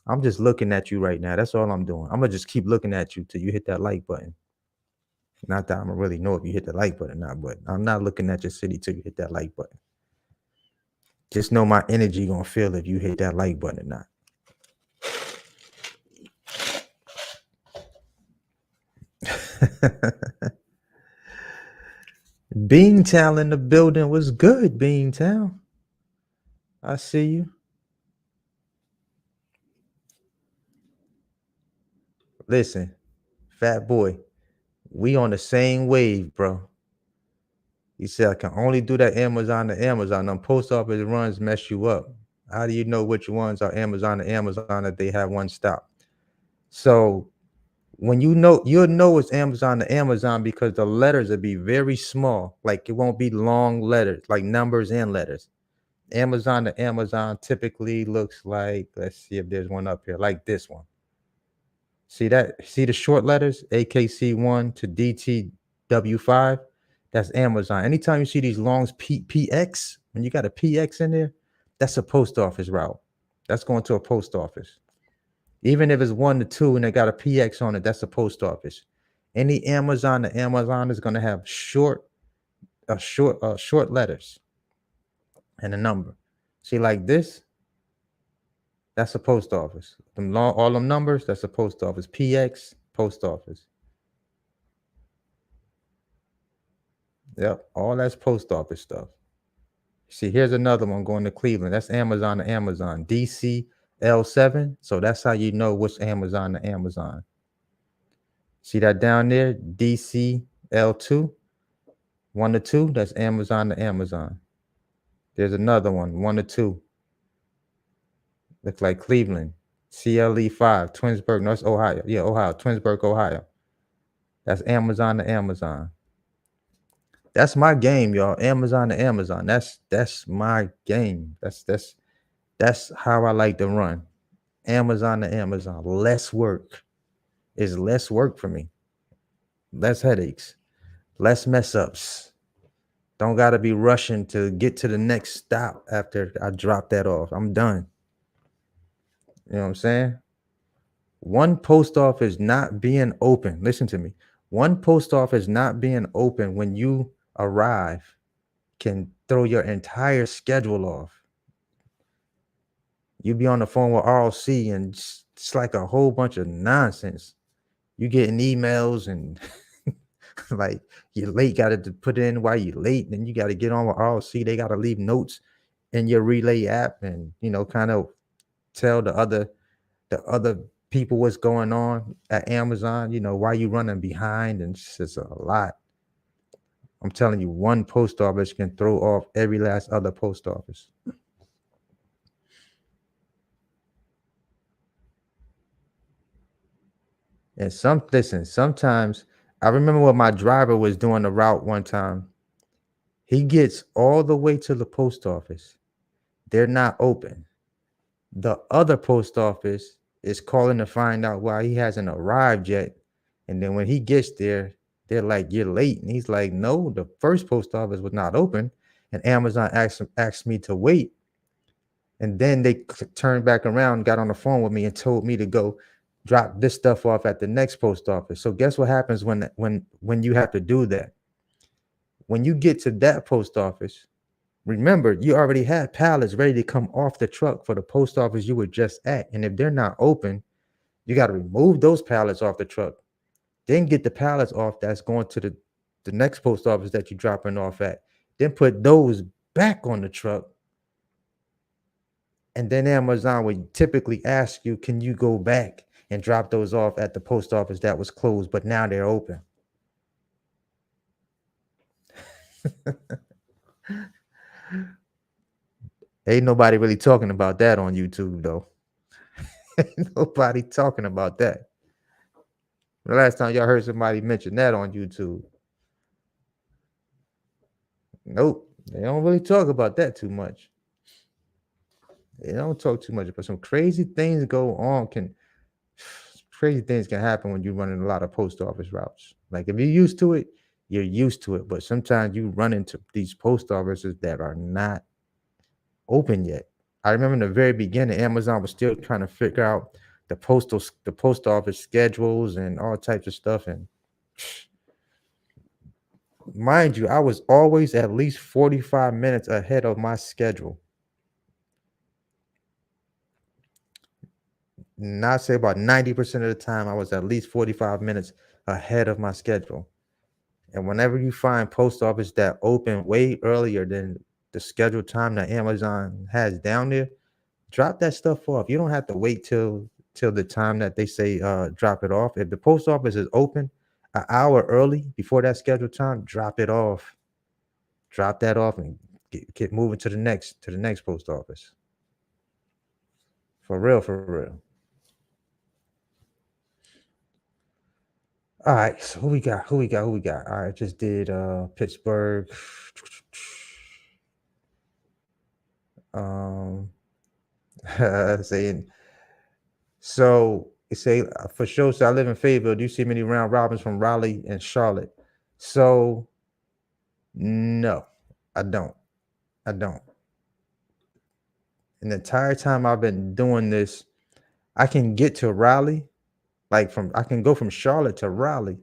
I'm just looking at you right now. That's all I'm doing. I'm gonna just keep looking at you till you hit that like button. Not that I'm gonna really know if you hit the like button or not, but I'm not looking at your city till you hit that like button. Just know my energy gonna feel if you hit that like button or not. Beantown in the building was good, Beantown. I see you. Listen, fat boy, we on the same wave, bro. He said, I can only do that Amazon to Amazon. Them post office runs mess you up. How do you know which ones are Amazon to Amazon if they have one stop? So when you'll know it's Amazon to Amazon because the letters will be very small. Like it won't be long letters, like numbers and letters. Amazon to Amazon typically looks like, let's see if there's one up here, like this one. See that? See the short letters, AKC1 to DTW5? That's Amazon. Anytime you see these longs, PX, when you got a PX in there, that's a post office route. That's going to a post office. Even if it's 1 to 2 and they got a PX on it, that's a post office. Any Amazon to Amazon is going to have short letters and a number. See, like this, that's a post office. All them numbers, that's a post office. PX, post office. Yep, all that's post office stuff. See, here's another one going to Cleveland. That's Amazon to Amazon. DCL7. So that's how you know which Amazon to Amazon. See that down there? DCL2. 1 to 2. That's Amazon to Amazon. There's another one. 1 to 2. Looks like Cleveland. CLE5. Twinsburg. No, it's Ohio. Yeah, Ohio. Twinsburg, Ohio. That's Amazon to Amazon. That's my game, y'all. Amazon to Amazon. That's my game. That's how I like to run. Amazon to Amazon. Less work. Is less work for me. Less headaches. Less mess ups. Don't gotta be rushing to get to the next stop after I drop that off. I'm done. You know what I'm saying? One post office not being open. Listen to me. One post office not being open when you arrive can throw your entire schedule off. You be on the phone with RLC and it's like a whole bunch of nonsense. You getting emails and like you're late, got to put in why you're late, and you got to get on with RLC. They got to leave notes in your Relay app and kind of tell the other people what's going on at Amazon, why you running behind, and it's just a lot. I'm telling you, one post office can throw off every last other post office. And sometimes I remember when my driver was doing the route one time. He gets all the way to the post office. They're not open. The other post office is calling to find out why he hasn't arrived yet. And then when he gets there, they're like, you're late. And he's like, no, the first post office was not open. And Amazon asked me to wait. And then they turned back around, got on the phone with me and told me to go drop this stuff off at the next post office. So guess what happens when you have to do that? When you get to that post office, remember, you already had pallets ready to come off the truck for the post office you were just at. And if they're not open, you got to remove those pallets off the truck. then get the pallets off that's going to the next post office that you're dropping off at, then put those back on the truck. And then Amazon would typically ask you, can you go back and drop those off at the post office that was closed, but now they're open? Ain't nobody really talking about that on YouTube, though. Ain't nobody talking about that. The last time y'all heard somebody mention that on YouTube? Nope. They don't really talk about that too much. They don't talk too much, but some crazy things go on. Crazy things can happen when you're running a lot of post office routes. Like if you're used to it, you're used to it. But sometimes you run into these post offices that are not open yet. I remember in the very beginning, Amazon was still trying to figure out the post office schedules and all types of stuff. And mind you, I was always at least 45 minutes ahead of my schedule. Not say about 90% of the time, I was at least 45 minutes ahead of my schedule. And whenever you find post office that open way earlier than the scheduled time that Amazon has down there, drop that stuff off. You don't have to wait till the time that they say drop it off. If the post office is open an hour early before that scheduled time, drop it off. Drop that off and get moving to the next post office. For real, for real. All right, so who we got? All right, just did Pittsburgh. Saying so it say for sure. So I live in Fayetteville. Do you see many round robins from Raleigh and Charlotte? So no, I don't. I don't. And the entire time I've been doing this, I can get to Raleigh, I can go from Charlotte to Raleigh,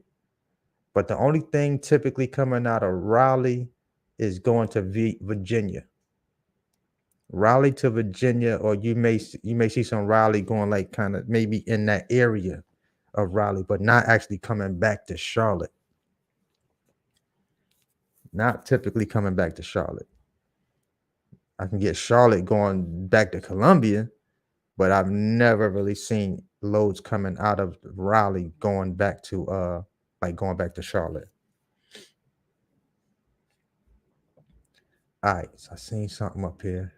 but the only thing typically coming out of Raleigh is going to Virginia. Raleigh to Virginia, or you may see some Raleigh going like kind of maybe in that area of Raleigh, but not actually coming back to Charlotte. Not typically coming back to Charlotte. I can get Charlotte going back to Columbia, but I've never really seen loads coming out of Raleigh going back to going back to Charlotte. All right, so I seen something up here.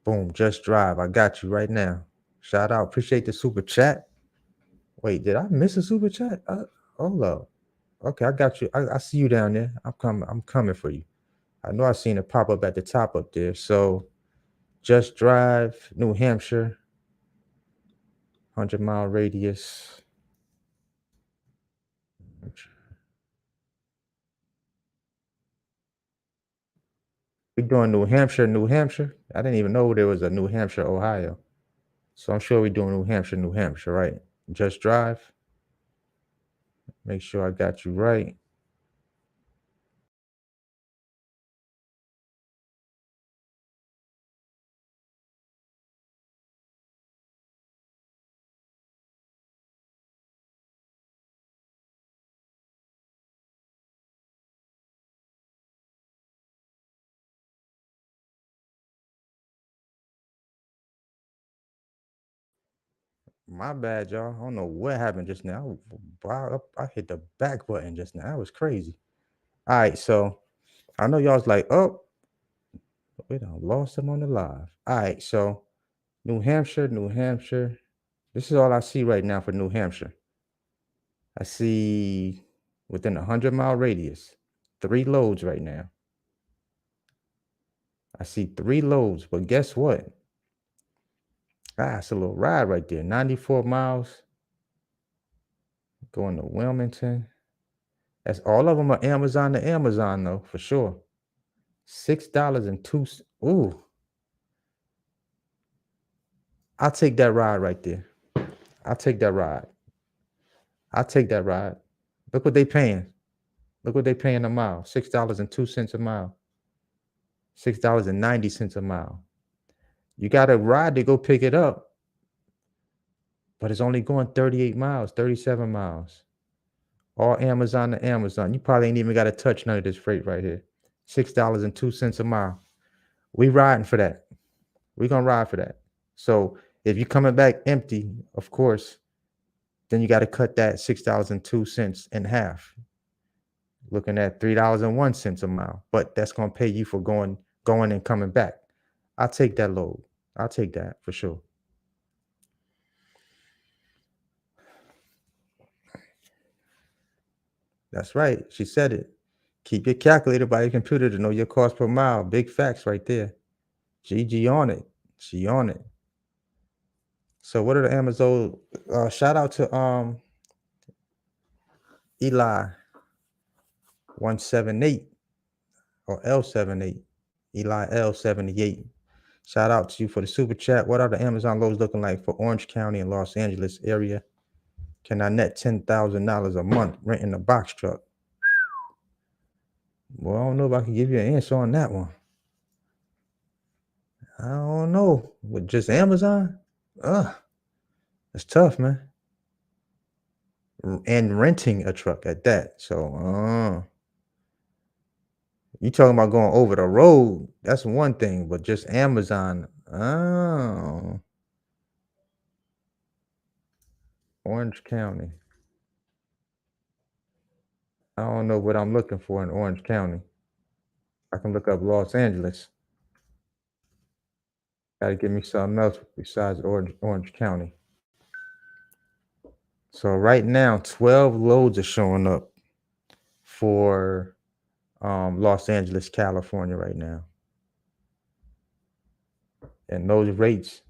Boom, Just Drive. I got you right now. Shout out. Appreciate the super chat. Wait, did I miss a super chat? Hold up. Okay, I got you. I see you down there. I'm coming for you. I know I seen it pop up at the top up there. So Just Drive, New Hampshire, 100-mile radius. We doing New Hampshire, New Hampshire. I didn't even know there was a New Hampshire, Ohio. So I'm sure we're doing New Hampshire, New Hampshire, right? Just Drive. Make sure I got you right. My bad, y'all. I don't know what happened just now. I hit the back button just now. That was crazy. All right, so I know y'all's like, oh, we done lost him on the live. All right, so New Hampshire, New Hampshire. This is all I see right now for New Hampshire. I see within a 100-mile radius, 3 loads right now. I see 3 loads, but guess what? It's a little ride right there. 94 miles. Going to Wilmington. That's all of them are Amazon to Amazon, though, for sure. $6.02. Ooh. I'll take that ride right there. I'll take that ride. Look what they paying. Look what they paying a mile. $6.02 a mile. $6.90 a mile. You got a ride to go pick it up, but it's only going 38 miles, 37 miles. All Amazon to Amazon. You probably ain't even got to touch none of this freight right here. $6.02 a mile. We riding for that. We gonna ride for that. So if you coming back empty, of course, then you got to cut that $6.02 in half. Looking at $3.01 a mile. But that's gonna pay you for going and coming back. I'll take that load. I'll take that for sure. That's right. She said it. Keep your calculator by your computer to know your cost per mile. Big facts right there. GG on it. She on it. So what are the Amazon? Shout out to Eli 178 or L78. Eli L78. Shout out to you for the super chat. What are the Amazon loads looking like for Orange County and Los Angeles area? Can I net $10,000 a month renting a box truck? Well, I don't know if I can give you an answer on that one. I don't know. With just Amazon? It's tough, man. And renting a truck at that. So, you talking about going over the road? That's one thing, but just Amazon. Orange County. I don't know what I'm looking for in Orange County. I can look up Los Angeles. Gotta give me something else besides Orange County. So right now, 12 loads are showing up for Los Angeles, California right now. And those rates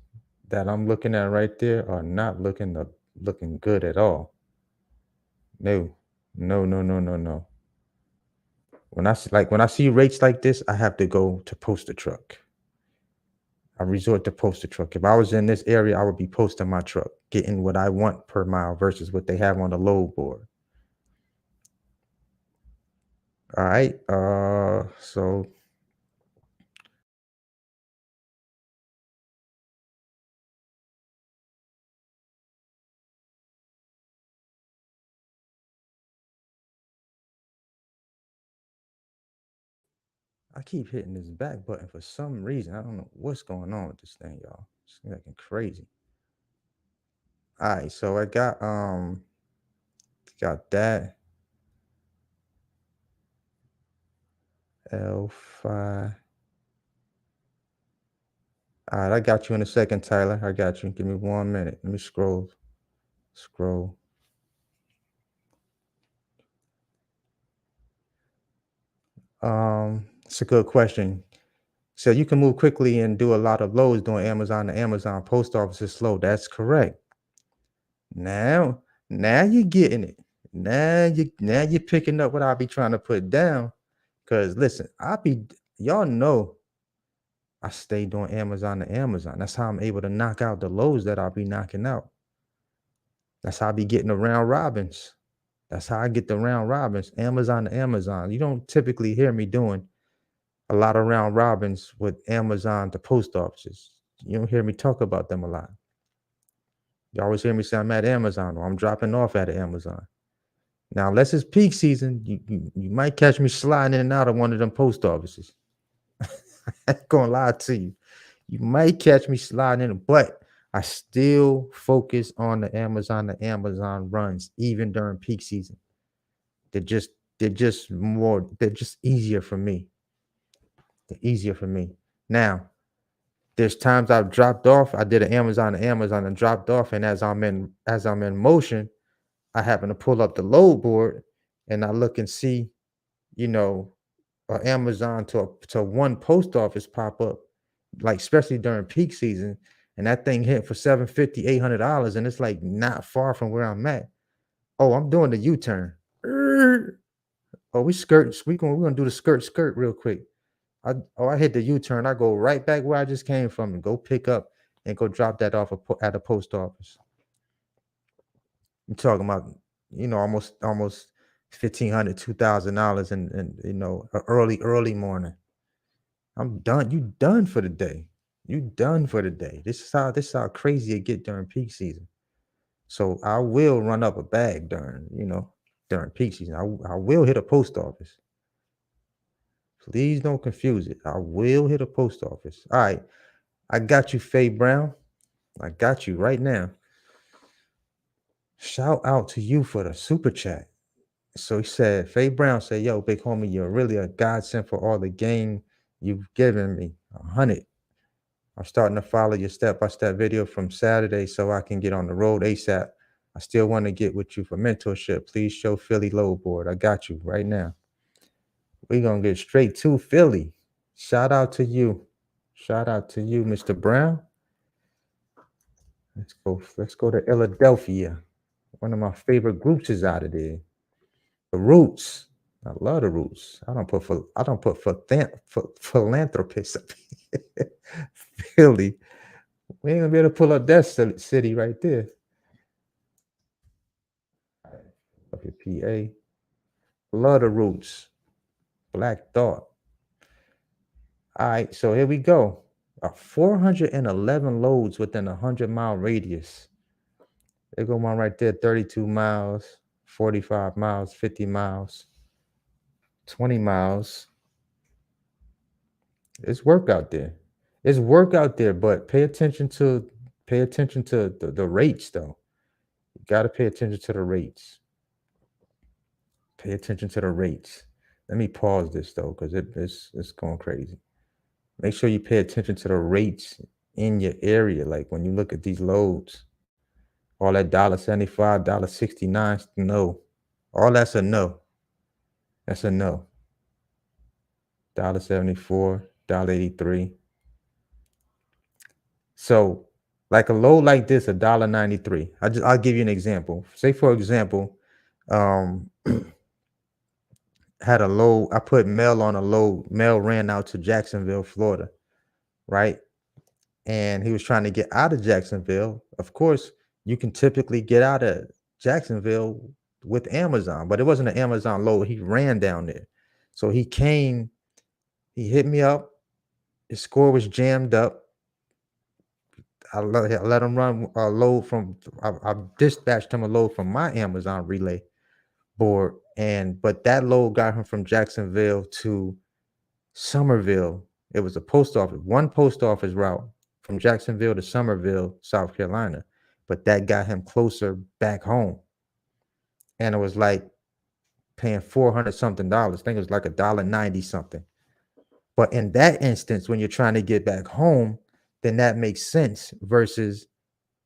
that I'm looking at right there are not looking good at all. No. When I see rates like this, I have to go to post a truck. I resort to post a truck. If I was in this area, I would be posting my truck, getting what I want per mile versus what they have on the load board. All right. So I keep hitting this back button for some reason. I don't know what's going on with this thing, y'all. It's looking crazy. All right, so I got that L5. All right, I got you in a second, Tyler. I got you. Give me 1 minute. Let me scroll. It's a good question. So you can move quickly and do a lot of loads doing Amazon to Amazon. Post office is slow. That's correct. Now you're getting it. Now you're picking up what I'll be trying to put down. Cause listen, y'all know I stay doing Amazon to Amazon. That's how I'm able to knock out the loads that I'll be knocking out. That's how I be getting the round robins. That's how I get the round robins. Amazon to Amazon. You don't typically hear me doing a lot of round robins with Amazon to post offices. You don't hear me talk about them a lot. You always hear me say I'm at Amazon or I'm dropping off at Amazon. Now, unless it's peak season, you might catch me sliding in and out of one of them post offices. I ain't gonna lie to you. You might catch me sliding in, but I still focus on the Amazon runs, even during peak season. They're just easier for me. They're easier for me. Now, there's times I've dropped off. I did an Amazon and dropped off, and as I'm in motion, I happen to pull up the load board and I look and see, Amazon to one post office pop up, like especially during peak season, and that thing hit for $750, $800, and it's like not far from where I'm at. Oh, I'm doing the U-turn. Oh, we're gonna do the skirt real quick. I hit the U-turn. I go right back where I just came from and go pick up and go drop that off at a post office. I'm talking about, almost $1,500, $2,000 and early morning. I'm done. You done for the day. You done for the day. This is how crazy it get during peak season. So I will run up a bag during. during peak season. I will hit a post office. Please don't confuse it. I will hit a post office. All right. I got you, Faye Brown. I got you right now. Shout out to you for the super chat. So he said, Faye Brown said, yo, big homie, you're really a godsend for all the game you've given me. 100. I'm starting to follow your step-by-step video from Saturday so I can get on the road ASAP. I still want to get with you for mentorship. Please show Philly load board. I got you right now. We're going to get straight to Philly. Shout out to you. Shout out to you, Mr. Brown. Let's go to Philadelphia. One of my favorite groups is out of there. The Roots. I love the Roots. I don't put philanthropist up here. Philly. We ain't gonna be able to pull up that city right there. Okay, PA. Love the Roots. Black Thought. All right, so here we go. 411 loads within a 100-mile radius. There go one right there, 32 miles, 45 miles, 50 miles, 20 miles. It's work out there. It's work out there, but pay attention to the rates, though. You got to pay attention to the rates. Pay attention to the rates. Let me pause this, though, because it's going crazy. Make sure you pay attention to the rates in your area. Like when you look at these loads, all that $1.75, $1.69, no. All that's a no. That's a no. $1.74, $1.83. So like a load like this, $1.93. I'll give you an example. Say, for example, had a load, I put mail on a load. Mail ran out to Jacksonville, Florida, right? And he was trying to get out of Jacksonville. Of course, you can typically get out of Jacksonville with Amazon, but it wasn't an Amazon load. He ran down there. So he came, he hit me up. His score was jammed up. I let him run a load from, I dispatched him a load from my Amazon relay board. But that load got him from Jacksonville to Somerville. It was a post office, one post office route from Jacksonville to Somerville, South Carolina. But that got him closer back home. And it was like paying $400 something. I think it was like $1.90 something. But in that instance, when you're trying to get back home, then that makes sense versus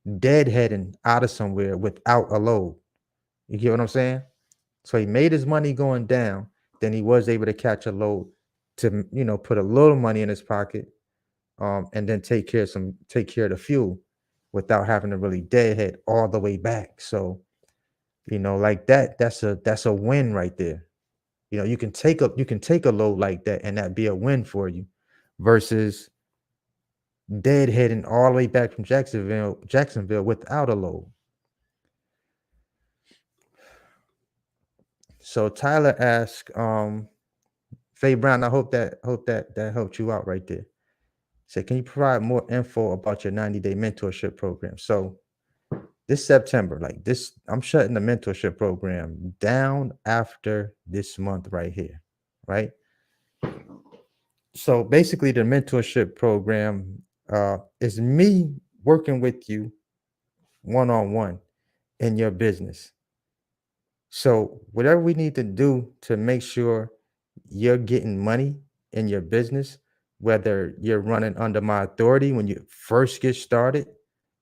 deadheading out of somewhere without a load. You get what I'm saying? So he made his money going down. Then he was able to catch a load to, put a little money in his pocket, and then take care of the fuel without having to really deadhead all the way back. So, like that's a win right there. You can take a load like that and that be a win for you versus deadheading all the way back from Jacksonville without a load. So Tyler asked, Faye Brown, I hope that helped you out right there. Say, can you provide more info about your 90-day mentorship program? So this September, I'm shutting the mentorship program down after this month right here, right? So basically the mentorship program is me working with you one-on-one in your business. So whatever we need to do to make sure you're getting money in your business, whether you're running under my authority when you first get started,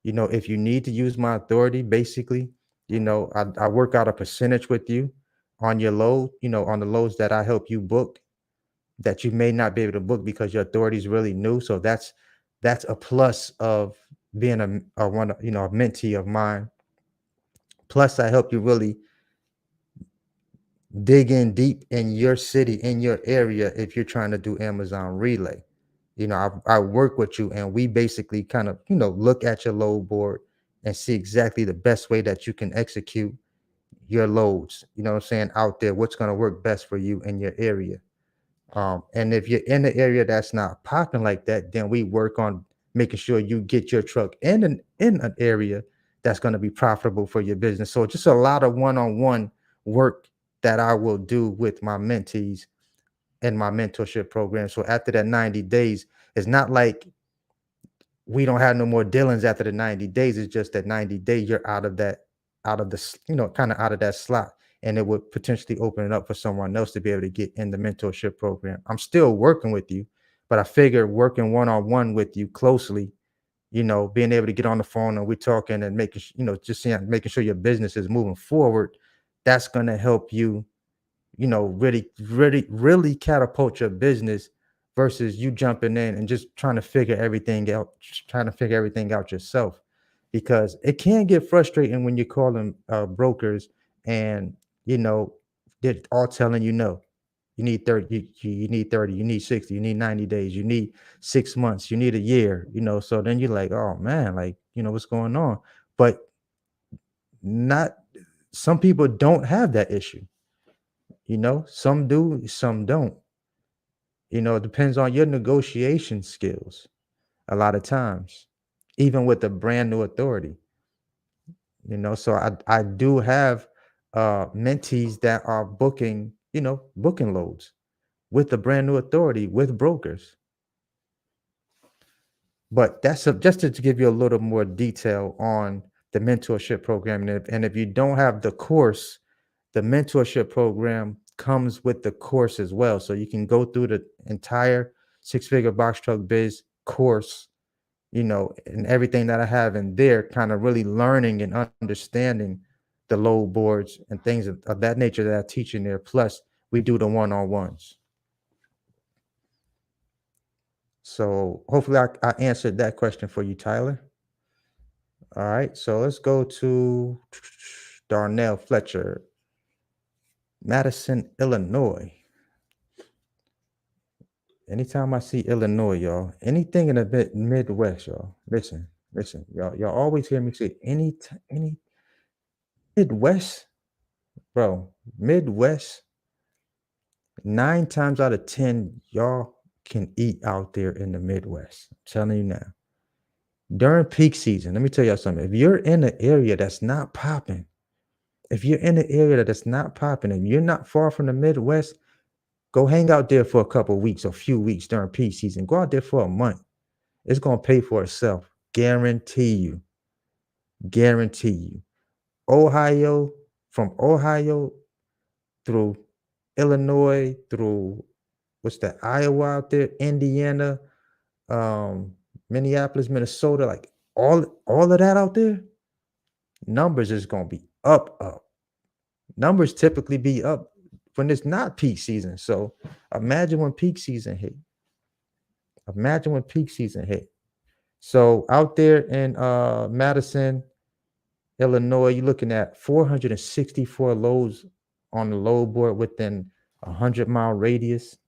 if you need to use my authority, basically, I work out a percentage with you on your load, on the loads that I help you book that you may not be able to book because your authority is really new. So that's a plus of being a mentee of mine. Plus, I help you really dig in deep in your city, in your area, if you're trying to do Amazon relay. I work with you and we basically kind of, look at your load board and see exactly the best way that you can execute your loads, what I'm saying, out there, what's going to work best for you in your area. And if you're in the area that's not popping like that, then we work on making sure you get your truck in an area that's going to be profitable for your business. So just a lot of one-on-one work that I will do with my mentees in my mentorship program. So after that 90 days, it's not like we don't have no more dealings after the 90 days. It's just that 90 days you're out of the kind of out of that slot. And it would potentially open it up for someone else to be able to get in the mentorship program. I'm still working with you, but I figure working one-on-one with you closely, being able to get on the phone and we're talking and making, just seeing, making sure your business is moving forward, that's going to help you, really, really, really catapult your business versus you jumping in and just trying to figure everything out yourself. Because it can get frustrating when you're calling brokers and, you know, they're all telling you no. You need 30, you need 30, you need 60, you need 90 days, you need 6 months, you need a year, so then you're like, oh man, like, what's going on? But not some people don't have that issue. Some do, some don't. It depends on your negotiation skills a lot of times, even with a brand new authority. So I do have mentees that are booking loads with the brand new authority with brokers. But just to give you a little more detail on the mentorship program. And if you don't have the course, the mentorship program comes with the course as well. So you can go through the entire six-figure box truck biz course, and everything that I have in there, kind of really learning and understanding the load boards and things of that nature that I teach in there. Plus, we do the one-on-ones. So hopefully I answered that question for you, Tyler. All right, so let's go to Darnell Fletcher, Madison, Illinois. Anytime I see Illinois, y'all, anything in the Midwest, y'all, listen, y'all always hear me say any Midwest, bro, Midwest, 9 times out of 10, y'all can eat out there in the Midwest. I'm telling you now. During peak season, let me tell y'all something. If you're in an area that's not popping, and you're not far from the Midwest, go hang out there for a couple of weeks or a few weeks during peak season. Go out there for a month. It's going to pay for itself. Guarantee you. Guarantee you. Ohio, from Ohio through Illinois, through what's that, Iowa out there, Indiana, Minneapolis, Minnesota, like all of that out there, numbers is going to be up. Numbers typically be up when it's not peak season. So imagine when peak season hit. So out there in Madison, Illinois, you're looking at 464 loads on the load board within a 100-mile radius.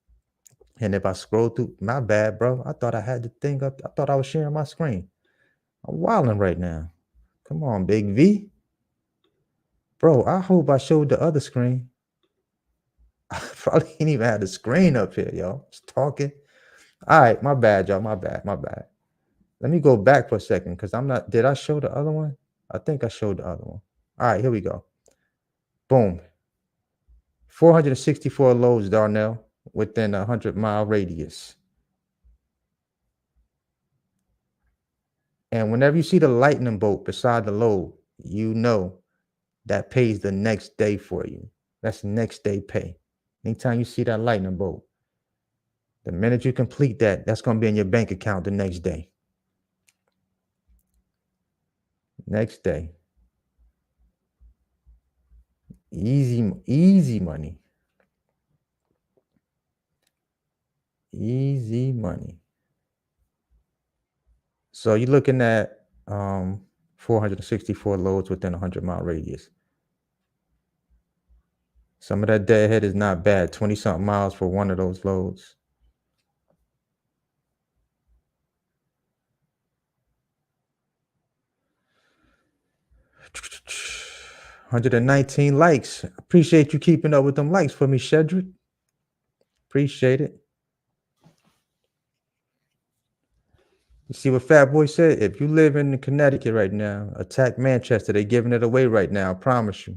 And if I scroll through, my bad, bro. I thought I had the thing up. I thought I was sharing my screen. I'm wilding right now. Come on, Big V. Bro, I hope I showed the other screen. I probably ain't even had the screen up here, y'all. Just talking. All right, my bad, y'all. My bad. Let me go back for a second because did I show the other one? I think I showed the other one. All right, here we go. Boom. 464 loads, Darnell, within a 100-mile radius. And whenever you see the lightning bolt beside the load, you know that pays the next day for you. That's next day pay. Anytime you see that lightning bolt, the minute you complete that, that's going to be in your bank account the next day. Next day. Easy money. Easy money. So you're looking at 464 loads within a 100-mile radius. Some of that deadhead is not bad. 20-something miles for one of those loads. $119 likes. Appreciate you keeping up with them likes for me, Shedrick. Appreciate it. You see what Fat Boy said? If you live in Connecticut right now, attack Manchester. They're giving it away right now. I promise you.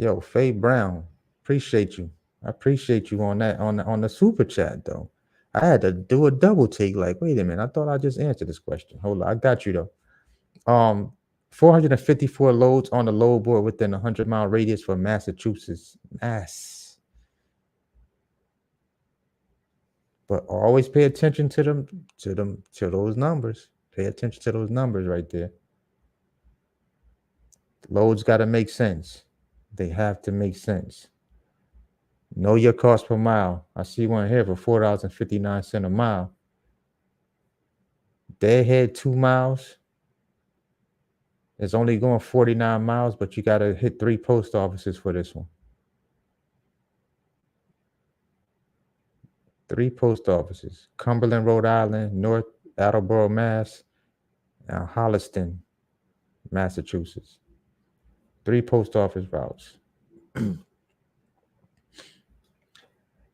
Yo, Faye Brown, appreciate you. I appreciate you on that on the super chat though. I had to do a double take. Like, wait a minute, I thought I just answered this question. Hold on, I got you though. 454 loads on the load board within a 100-mile radius for Massachusetts. Mass. But always pay attention to those numbers. Pay attention to those numbers right there. Loads got to make sense. They have to make sense. Know your cost per mile. I see one here for $4.59 a mile. Deadhead 2 miles. It's only going 49 miles, but you got to hit 3 post offices for this one. 3 post offices. Cumberland, Rhode Island, North Attleboro, Mass, and Holliston, Massachusetts. 3 post office routes.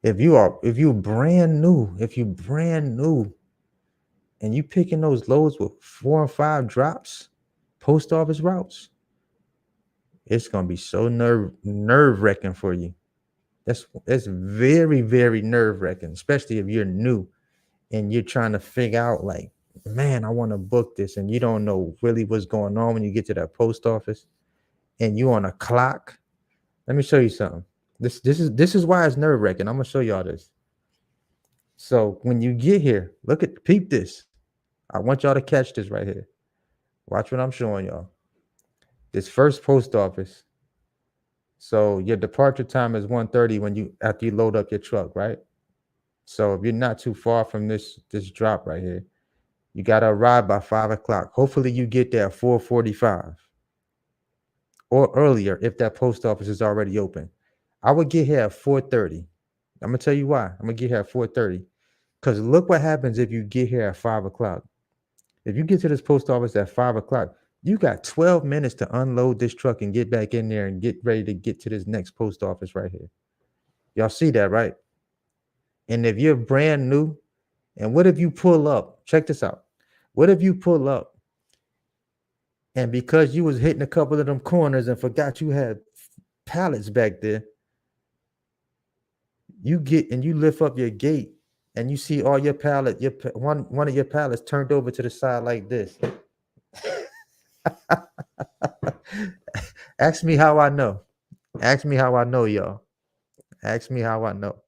If you brand new, and you picking those loads with 4 and 5 drops, post office routes, it's gonna be so nerve-wracking for you. That's very, very nerve-wracking, especially if you're new and you're trying to figure out, like, man, I want to book this, and you don't know really what's going on when you get to that post office and you on a clock. Let me show you something. This is why it's nerve-wracking. I'm gonna show y'all this. So when you get here, peep this. I want y'all to catch this right here. Watch what I'm showing y'all. This first post office. So your departure time is 1:30 after you load up your truck, right? So if you're not too far from this drop right here, you gotta arrive by 5 o'clock. Hopefully you get there at 4:45 or earlier if that post office is already open. I would get here at 4:30. I'm gonna tell you why. I'm gonna get here at 4:30. Because look what happens if you get here at 5 o'clock. If you get to this post office at 5 o'clock, you got 12 minutes to unload this truck and get back in there and get ready to get to this next post office right here. Y'all see that, right? And if you're brand new, and what if you pull up? Check this out. What if you pull up and because you was hitting a couple of them corners and forgot you had pallets back there, you get and you lift up your gate and you see all your pallet, one of your pallets turned over to the side like this. Ask me how I know. Ask me how I know, y'all. Ask me how I know.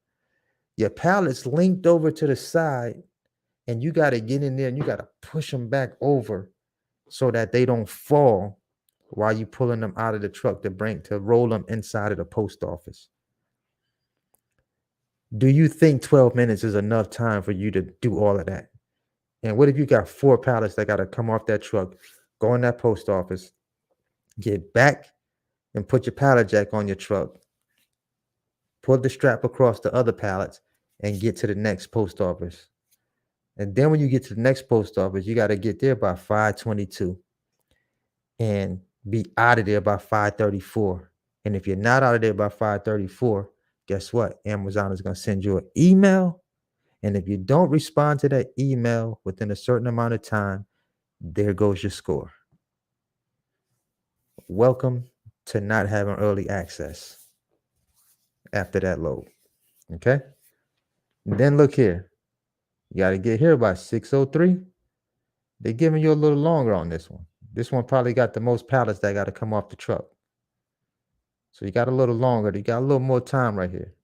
Your pallet's linked over to the side, and you got to get in there and you got to push them back over so that they don't fall while you pulling them out of the truck to roll them inside of the post office. Do you think 12 minutes is enough time for you to do all of that? And what if you got 4 pallets that got to come off that truck, go in that post office, get back and put your pallet jack on your truck, pull the strap across the other pallets and get to the next post office. And then when you get to the next post office, you got to get there by 5:22 and be out of there by 5:34. And if you're not out of there by 5:34, guess what? Amazon is going to send you an email. And if you don't respond to that email within a certain amount of time, there goes your score. Welcome to not having early access after that load. Okay? And then look here. You got to get here by 6:03. They're giving you a little longer on this one. This one probably got the most pallets that got to come off the truck. So you got a little longer. You got a little more time right here.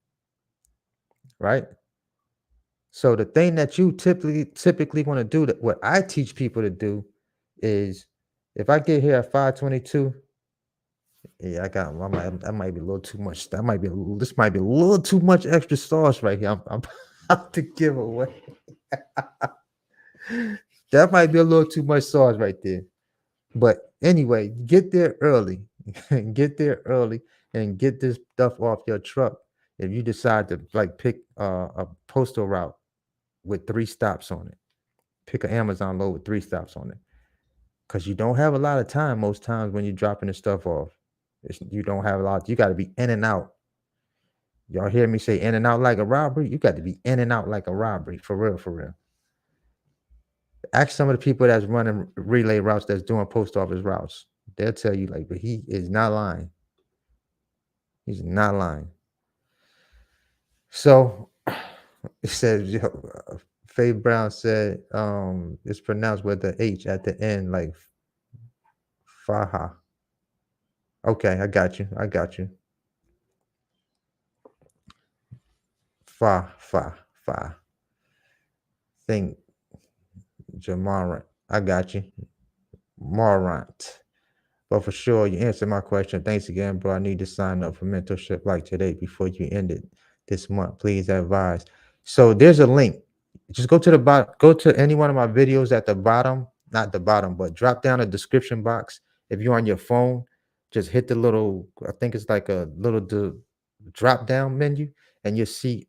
Right? So the thing that you typically want to do, what I teach people to do is if I get here at 5:22, yeah, that might be a little too much. This might be a little too much extra sauce right here. I'm about to give away. That might be a little too much sauce right there. But anyway, get there early. Get there early and get this stuff off your truck. If you decide to pick a postal route with 3 stops on it, pick an Amazon load with 3 stops on it, because you don't have a lot of time most times when you're dropping the stuff off. You don't have a lot. You got to be in and out. Y'all hear me say in and out like a robbery? You got to be in and out like a robbery, for real, for real. Ask some of the people that's running relay routes, that's doing post office routes. They'll tell you, but he is not lying. He's not lying. So it says, Faye Brown said, it's pronounced with the H at the end, like Faha. Okay, I got you. I got you. Fa. Think Jamarant. I got you. Marant. But for sure, you answered my question. Thanks again, bro. I need to sign up for mentorship like today before you end it this month. Please advise. So there's a link. Just go to the bottom, go to any one of my videos at the bottom, not the bottom, but drop down the description box. If you're on your phone, just hit the little, I think it's like a little drop down menu, and you'll see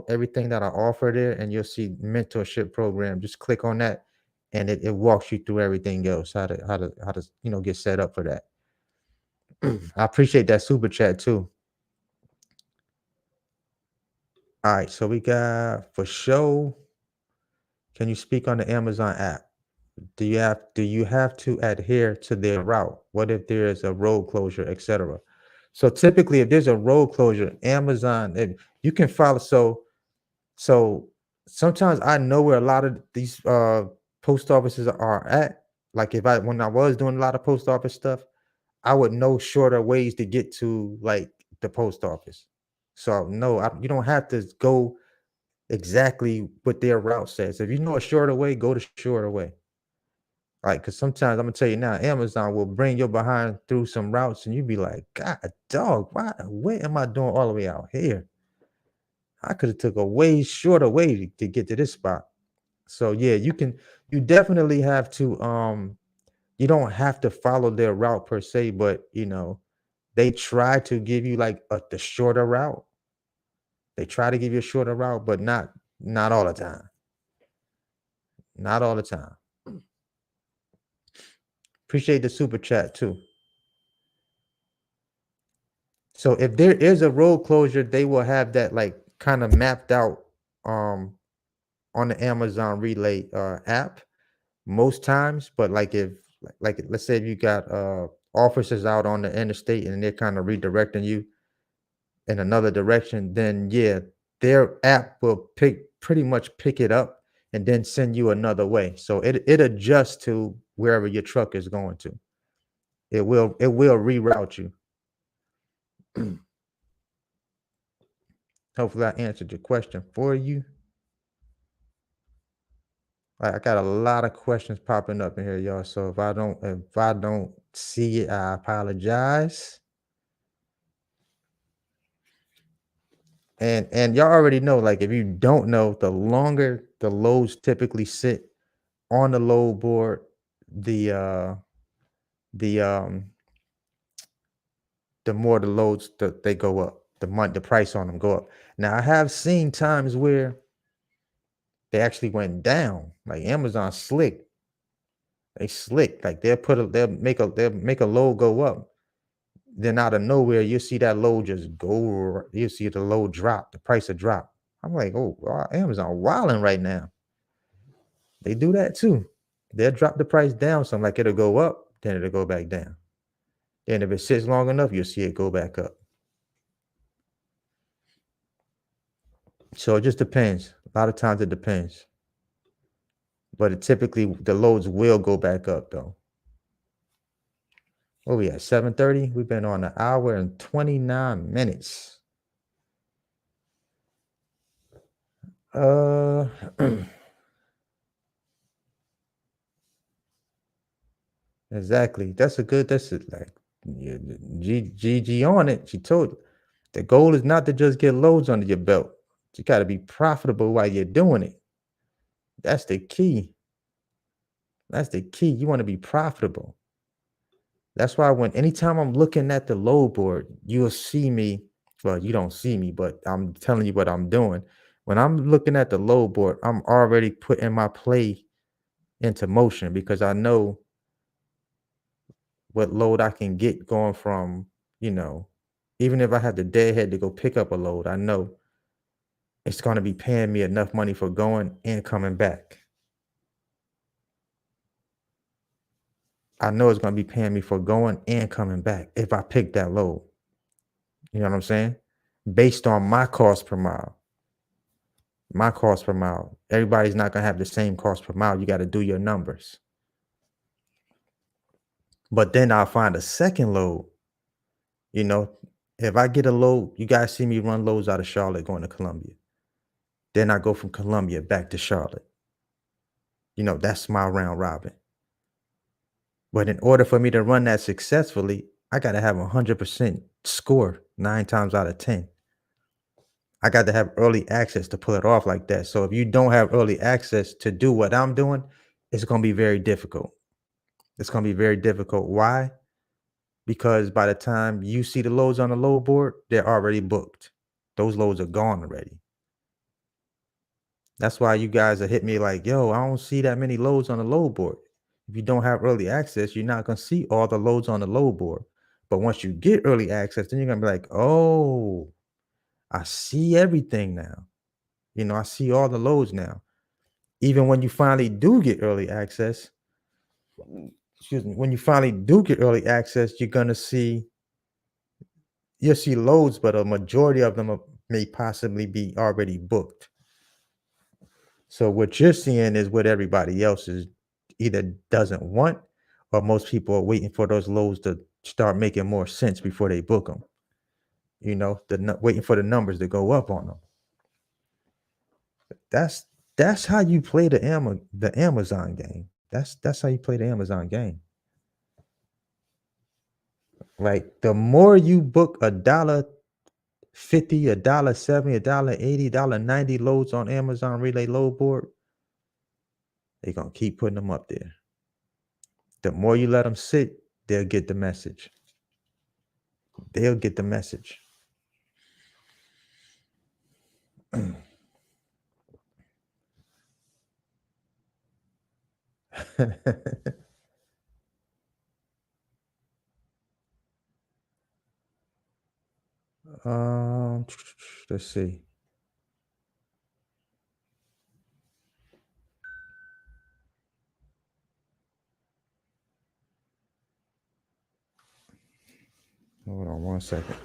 everything that I offer there, and you'll see mentorship program. Just click on that, and it walks you through everything else, how to get set up for that. I appreciate that super chat too. All right, so we got for show. Can you speak on the Amazon app? Do you have to adhere to their route? What if there is a road closure, etc.? So typically, if there's a road closure, Amazon, you can follow. So sometimes I know where a lot of these post offices are at. Like when I was doing a lot of post office stuff, I would know shorter ways to get to like the post office. So no, you don't have to go exactly what their route says. If you know a shorter way, go the shorter way. Like, because sometimes I'm gonna tell you now, Amazon will bring your behind through some routes, and you be like, God, dog, what am I doing all the way out here? I could have took a way shorter way to get to this spot. So yeah, you definitely have to you don't have to follow their route per se, but they try to give you like the shorter route. They try to give you a shorter route, but not all the time. Not all the time. Appreciate the super chat too. So if there is a road closure, they will have that like kind of mapped out um on the Amazon Relay app most times. But like if like let's say if you got officers out on the interstate and they're kind of redirecting you in another direction, then yeah, their app will pretty much pick it up and then send you another way. So it adjusts to wherever your truck is going to. It will reroute you. Hopefully I answered your question for you. I got a lot of questions popping up in here, y'all. So if I don't see it, I apologize. And y'all already know, like if you don't know, the longer the loads typically sit on the load board, the the more the loads that they go up, the price on them go up. Now I have seen times where they actually went down. Like Amazon slick. They slick. Like they'll make a load go up. Then out of nowhere, you'll see that load just go. You'll see the load drop. The price will drop. I'm like, oh, wow, Amazon wilding right now. They do that too. They'll drop the price down. Some like it'll go up, then it'll go back down. And if it sits long enough, you'll see it go back up. So it just depends. A lot of times it depends. But typically the loads will go back up though. What we at 7:30? We've been on an hour and 29 minutes. Exactly. That's like GG on it. She told the goal is not to just get loads under your belt. You got to be profitable while you're doing it. That's the key. That's the key. You want to be profitable. That's why anytime I'm looking at the load board, you'll see me. Well, you don't see me, but I'm telling you what I'm doing. When I'm looking at the load board, I'm already putting my play into motion because I know what load I can get going from, even if I have to deadhead to go pick up a load, I know it's going to be paying me enough money for going and coming back. I know it's going to be paying me for going and coming back if I pick that load. You know what I'm saying? Based on my cost per mile. My cost per mile. Everybody's not gonna have the same cost per mile. You got to do your numbers. But then I'll find a second load. You know, if I get a load, you guys see me run loads out of Charlotte going to Columbia. Then I go from Columbia back to Charlotte. You know, that's my round robin. But in order for me to run that successfully, I got to have 100% score 9 times out of 10. I got to have early access to pull it off like that. So if you don't have early access to do what I'm doing, it's going to be very difficult. It's going to be very difficult. Why? Because by the time you see the loads on the load board, they're already booked. Those loads are gone already. That's why you guys are hit me like, yo, I don't see that many loads on the load board. If you don't have early access, you're not going to see all the loads on the load board. But once you get early access, then you're going to be like, oh, I see everything now. You know, I see all the loads now. Even when you finally do get early access, excuse me, when you finally do get early access, you'll see loads, but a majority of them may possibly be already booked. So what you're seeing is what everybody else is either doesn't want, or most people are waiting for those loads to start making more sense before they book them. You know, waiting for the numbers to go up on them. That's how you play the Amazon game. That's how you play the Amazon game. Like the more you book $1.50, $1.70, $1.80, $1.90 loads on Amazon Relay Load Board, they're gonna keep putting them up there. The more you let them sit, they'll get the message. They'll get the message. um, let's see. Hold on 1 second.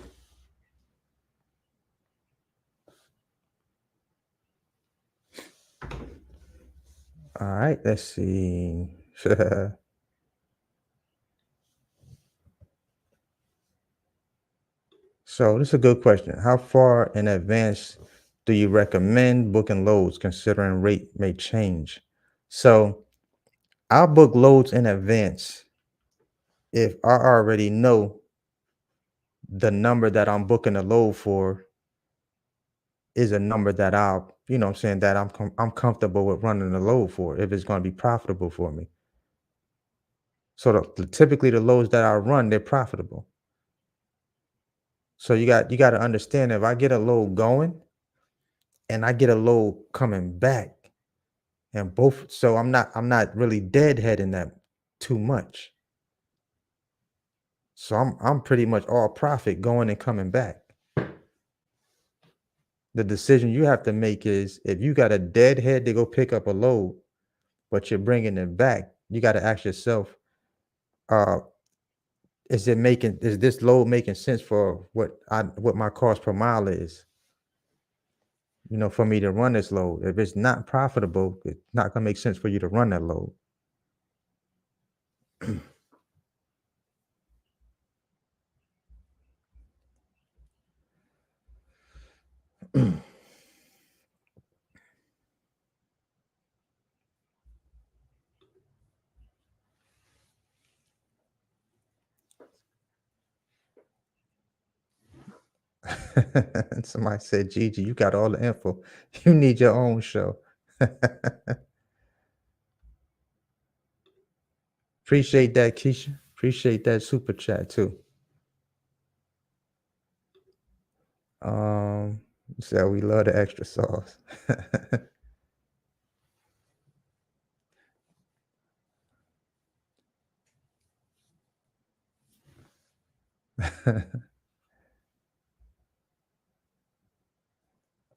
All right, let's see. So this is a good question. How far in advance do you recommend booking loads considering rate may change? So I'll book loads in advance if I already know the number that I'm booking a load for is a number that I'll, you know what I'm saying, that I'm comfortable with running the load for, if it's going to be profitable for me. So typically the loads that I run, they're profitable. So you got to understand, if I get a load going and I get a load coming back, and both, so I'm not really deadheading that too much. So I'm pretty much all profit going and coming back. The decision you have to make is, if you got a deadhead to go pick up a load, but you're bringing it back, you got to ask yourself, uh, is this load making sense for what my cost per mile is? You know, for me to run this load. If it's not profitable, it's not gonna make sense for you to run that load. Somebody said, Gigi, you got all the info. You need your own show. Appreciate that, Keisha. Appreciate that super chat too. So we love the extra sauce.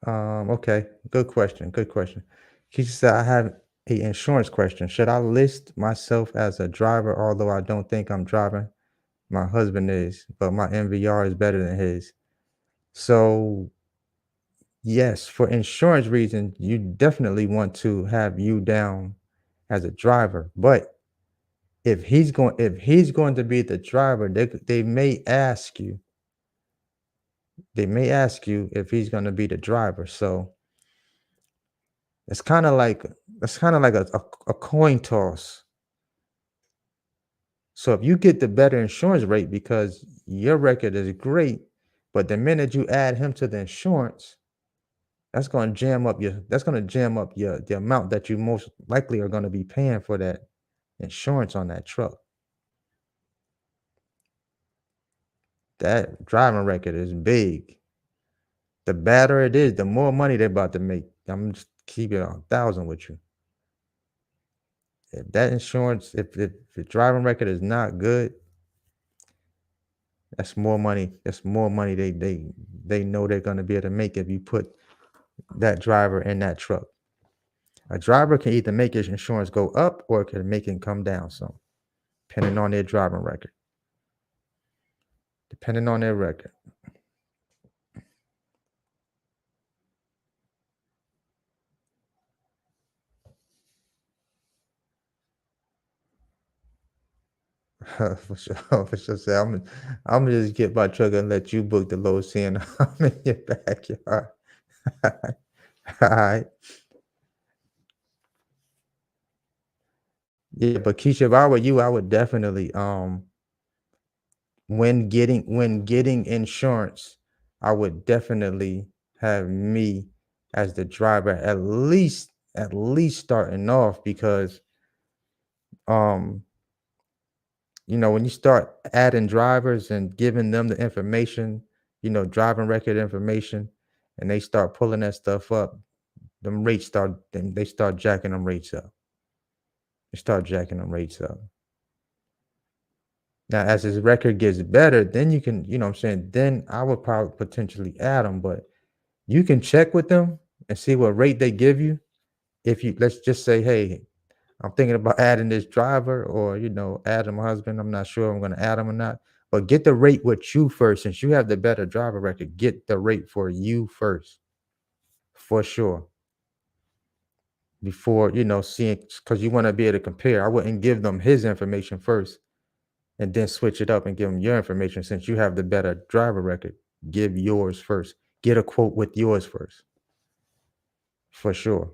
Okay. Good question. Good question. Keisha said, I have a insurance question. Should I list myself as a driver, although I don't think I'm driving? My husband is, but my MVR is better than his. So yes, for insurance reasons, you definitely want to have you down as a driver. But if he's going to be the driver, they may ask you if he's going to be the driver. So it's kind of like a coin toss. So if you get the better insurance rate because your record is great, but the minute you add him to the insurance, that's gonna jam up the amount that you most likely are gonna be paying for that insurance on that truck. That driving record is big. The better it is, the more money they're about to make. I'm just keep it 1,000 with you. If that insurance, if the driving record is not good, that's more money. That's more money they know they're gonna be able to make if you put that driver in that truck. A driver can either make his insurance go up or it can make it come down some, depending on their driving record. Depending on their record. For sure, for sure. Say, I'm gonna just get my truck and let you book the low seeing I'm in your backyard. All right. Yeah, but Keisha, if I were you, I would definitely when getting insurance, I would definitely have me as the driver at least starting off because um when you start adding drivers and giving them the information, driving record information, and they start pulling that stuff up, them rates start then they start jacking them rates up. They start jacking them rates up. Now, as his record gets better, then you can, what I'm saying, then I would probably potentially add them, but you can check with them and see what rate they give you. If you let's just say, hey, I'm thinking about adding this driver or, adding my husband. I'm not sure I'm going to add him or not. But get the rate with you first. Since you have the better driver record, get the rate for you first, for sure. Before, seeing, because you want to be able to compare. I wouldn't give them his information first and then switch it up and give them your information. Since you have the better driver record, give yours first. Get a quote with yours first, for sure.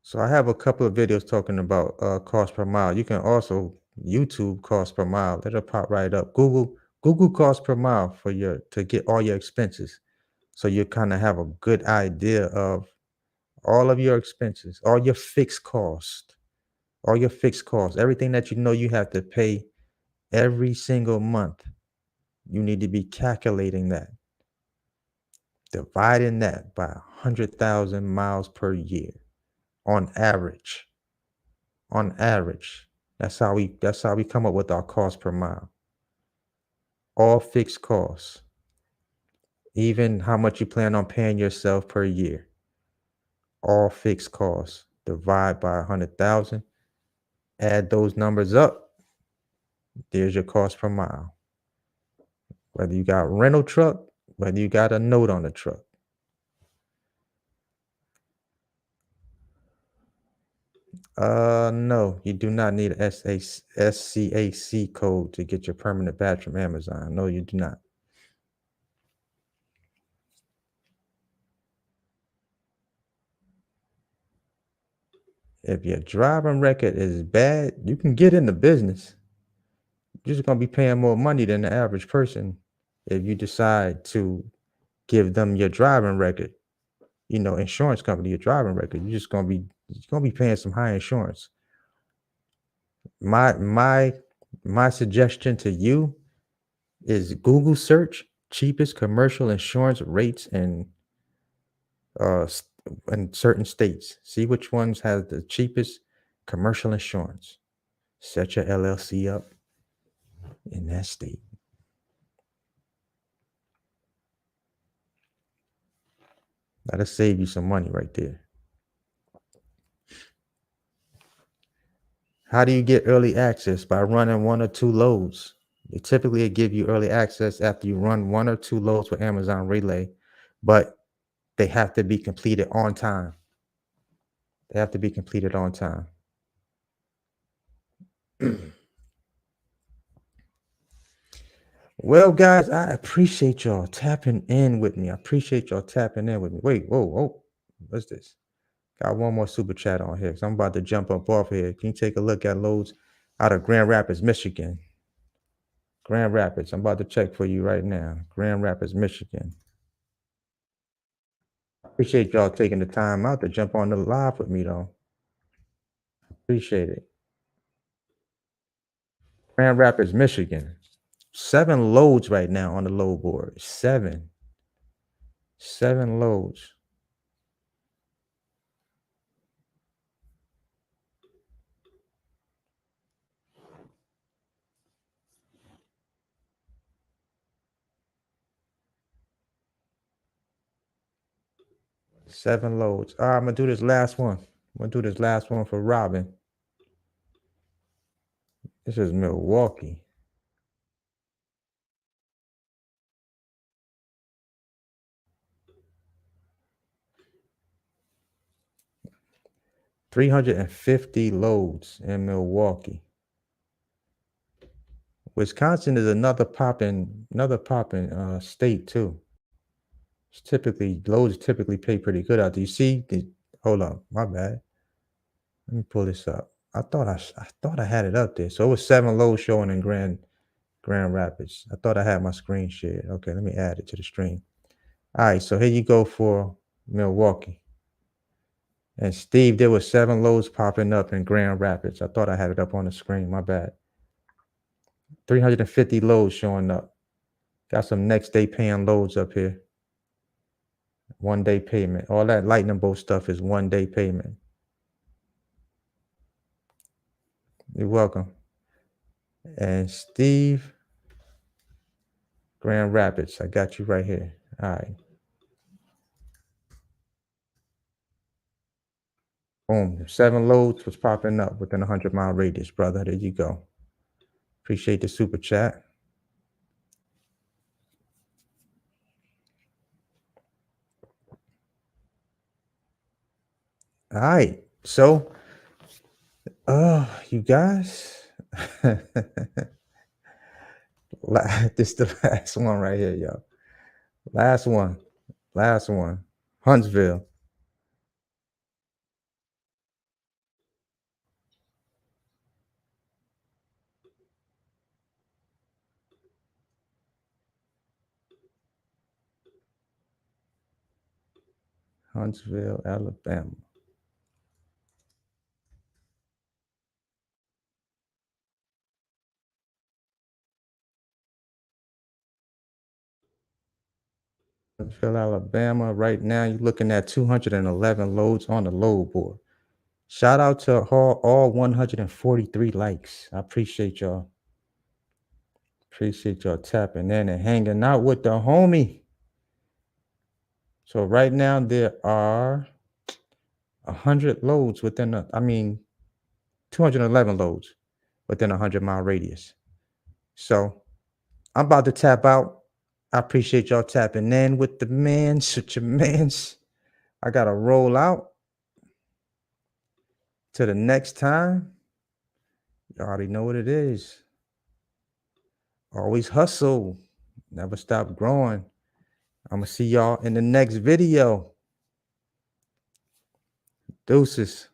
So I have a couple of videos talking about cost per mile. You can also YouTube cost per mile. That'll pop right up. Google cost per mile for your to get all your expenses. So you kind of have a good idea of all of your expenses, all your fixed costs, everything that you have to pay every single month. You need to be calculating that, dividing that by 100,000 miles per year on average. On average. That's how we come up with our cost per mile. All fixed costs, even how much you plan on paying yourself per year. All fixed costs. Divide by 100,000. Add those numbers up. There's your cost per mile. Whether you got rental truck, whether you got a note on the truck. No, you do not need a SCAC code to get your permanent badge from Amazon. No, you do not. If your driving record is bad, you can get in the business. You're just gonna be paying more money than the average person if you decide to give them your driving record. Insurance company, your driving record. You're gonna be paying some high insurance. My suggestion to you is Google search cheapest commercial insurance rates uh s- in certain states. See which ones have the cheapest commercial insurance. Set your LLC up in that state. That'll save you some money right there. How do you get early access? By running 1 or 2 loads. They typically give you early access after you run 1 or 2 loads with Amazon Relay, but they have to be completed on time. They have to be completed on time. Well, guys, I appreciate y'all tapping in with me. I appreciate y'all tapping in with me. Wait, whoa. What's this? Got one more super chat on here because I'm about to jump up off here. Can you take a look at loads out of Grand Rapids, Michigan? Grand Rapids. I'm about to check for you right now. Grand Rapids, Michigan. Appreciate y'all taking the time out to jump on the live with me, though. Appreciate it. Grand Rapids, Michigan. 7 loads right now on the load board. 7 loads. Seven loads. All right, I'm gonna do this last one. I'm gonna do this last one for Robin. This is Milwaukee. $350 loads in Milwaukee. Wisconsin is another popping state too. It's typically loads typically pay pretty good out there. You see, hold on, my bad. Let me pull this up. I thought I had it up there. So it was 7 loads showing in Grand Rapids. I thought I had my screen shared. Okay, let me add it to the stream. All right, so here you go for Milwaukee. And Steve, there were 7 loads popping up in Grand Rapids. I thought I had it up on the screen. My bad. 350 loads showing up. Got some next day paying loads up here. 1 day payment. All that lightning bolt stuff is 1 day payment. You're welcome. And Steve, Grand Rapids. I got you right here. All right. Boom. 7 loads was popping up within a 100-mile radius, brother. There you go. Appreciate the super chat. All right. So, you guys, this is the last one right here, y'all. Last one. Huntsville. Huntsville, Alabama. Huntsville, Alabama. Right now, you're looking at 211 loads on the load board. Shout out to all 143 likes. I appreciate y'all. Appreciate y'all tapping in and hanging out with the homie. So right now there are 100 loads within 211 loads within a 100-mile radius. So I'm about to tap out. I appreciate y'all tapping in with the mans, with your mans. I got to roll out. Till the next time, you already know what it is. Always hustle. Never stop growing. I'm going to see y'all in the next video. Deuces.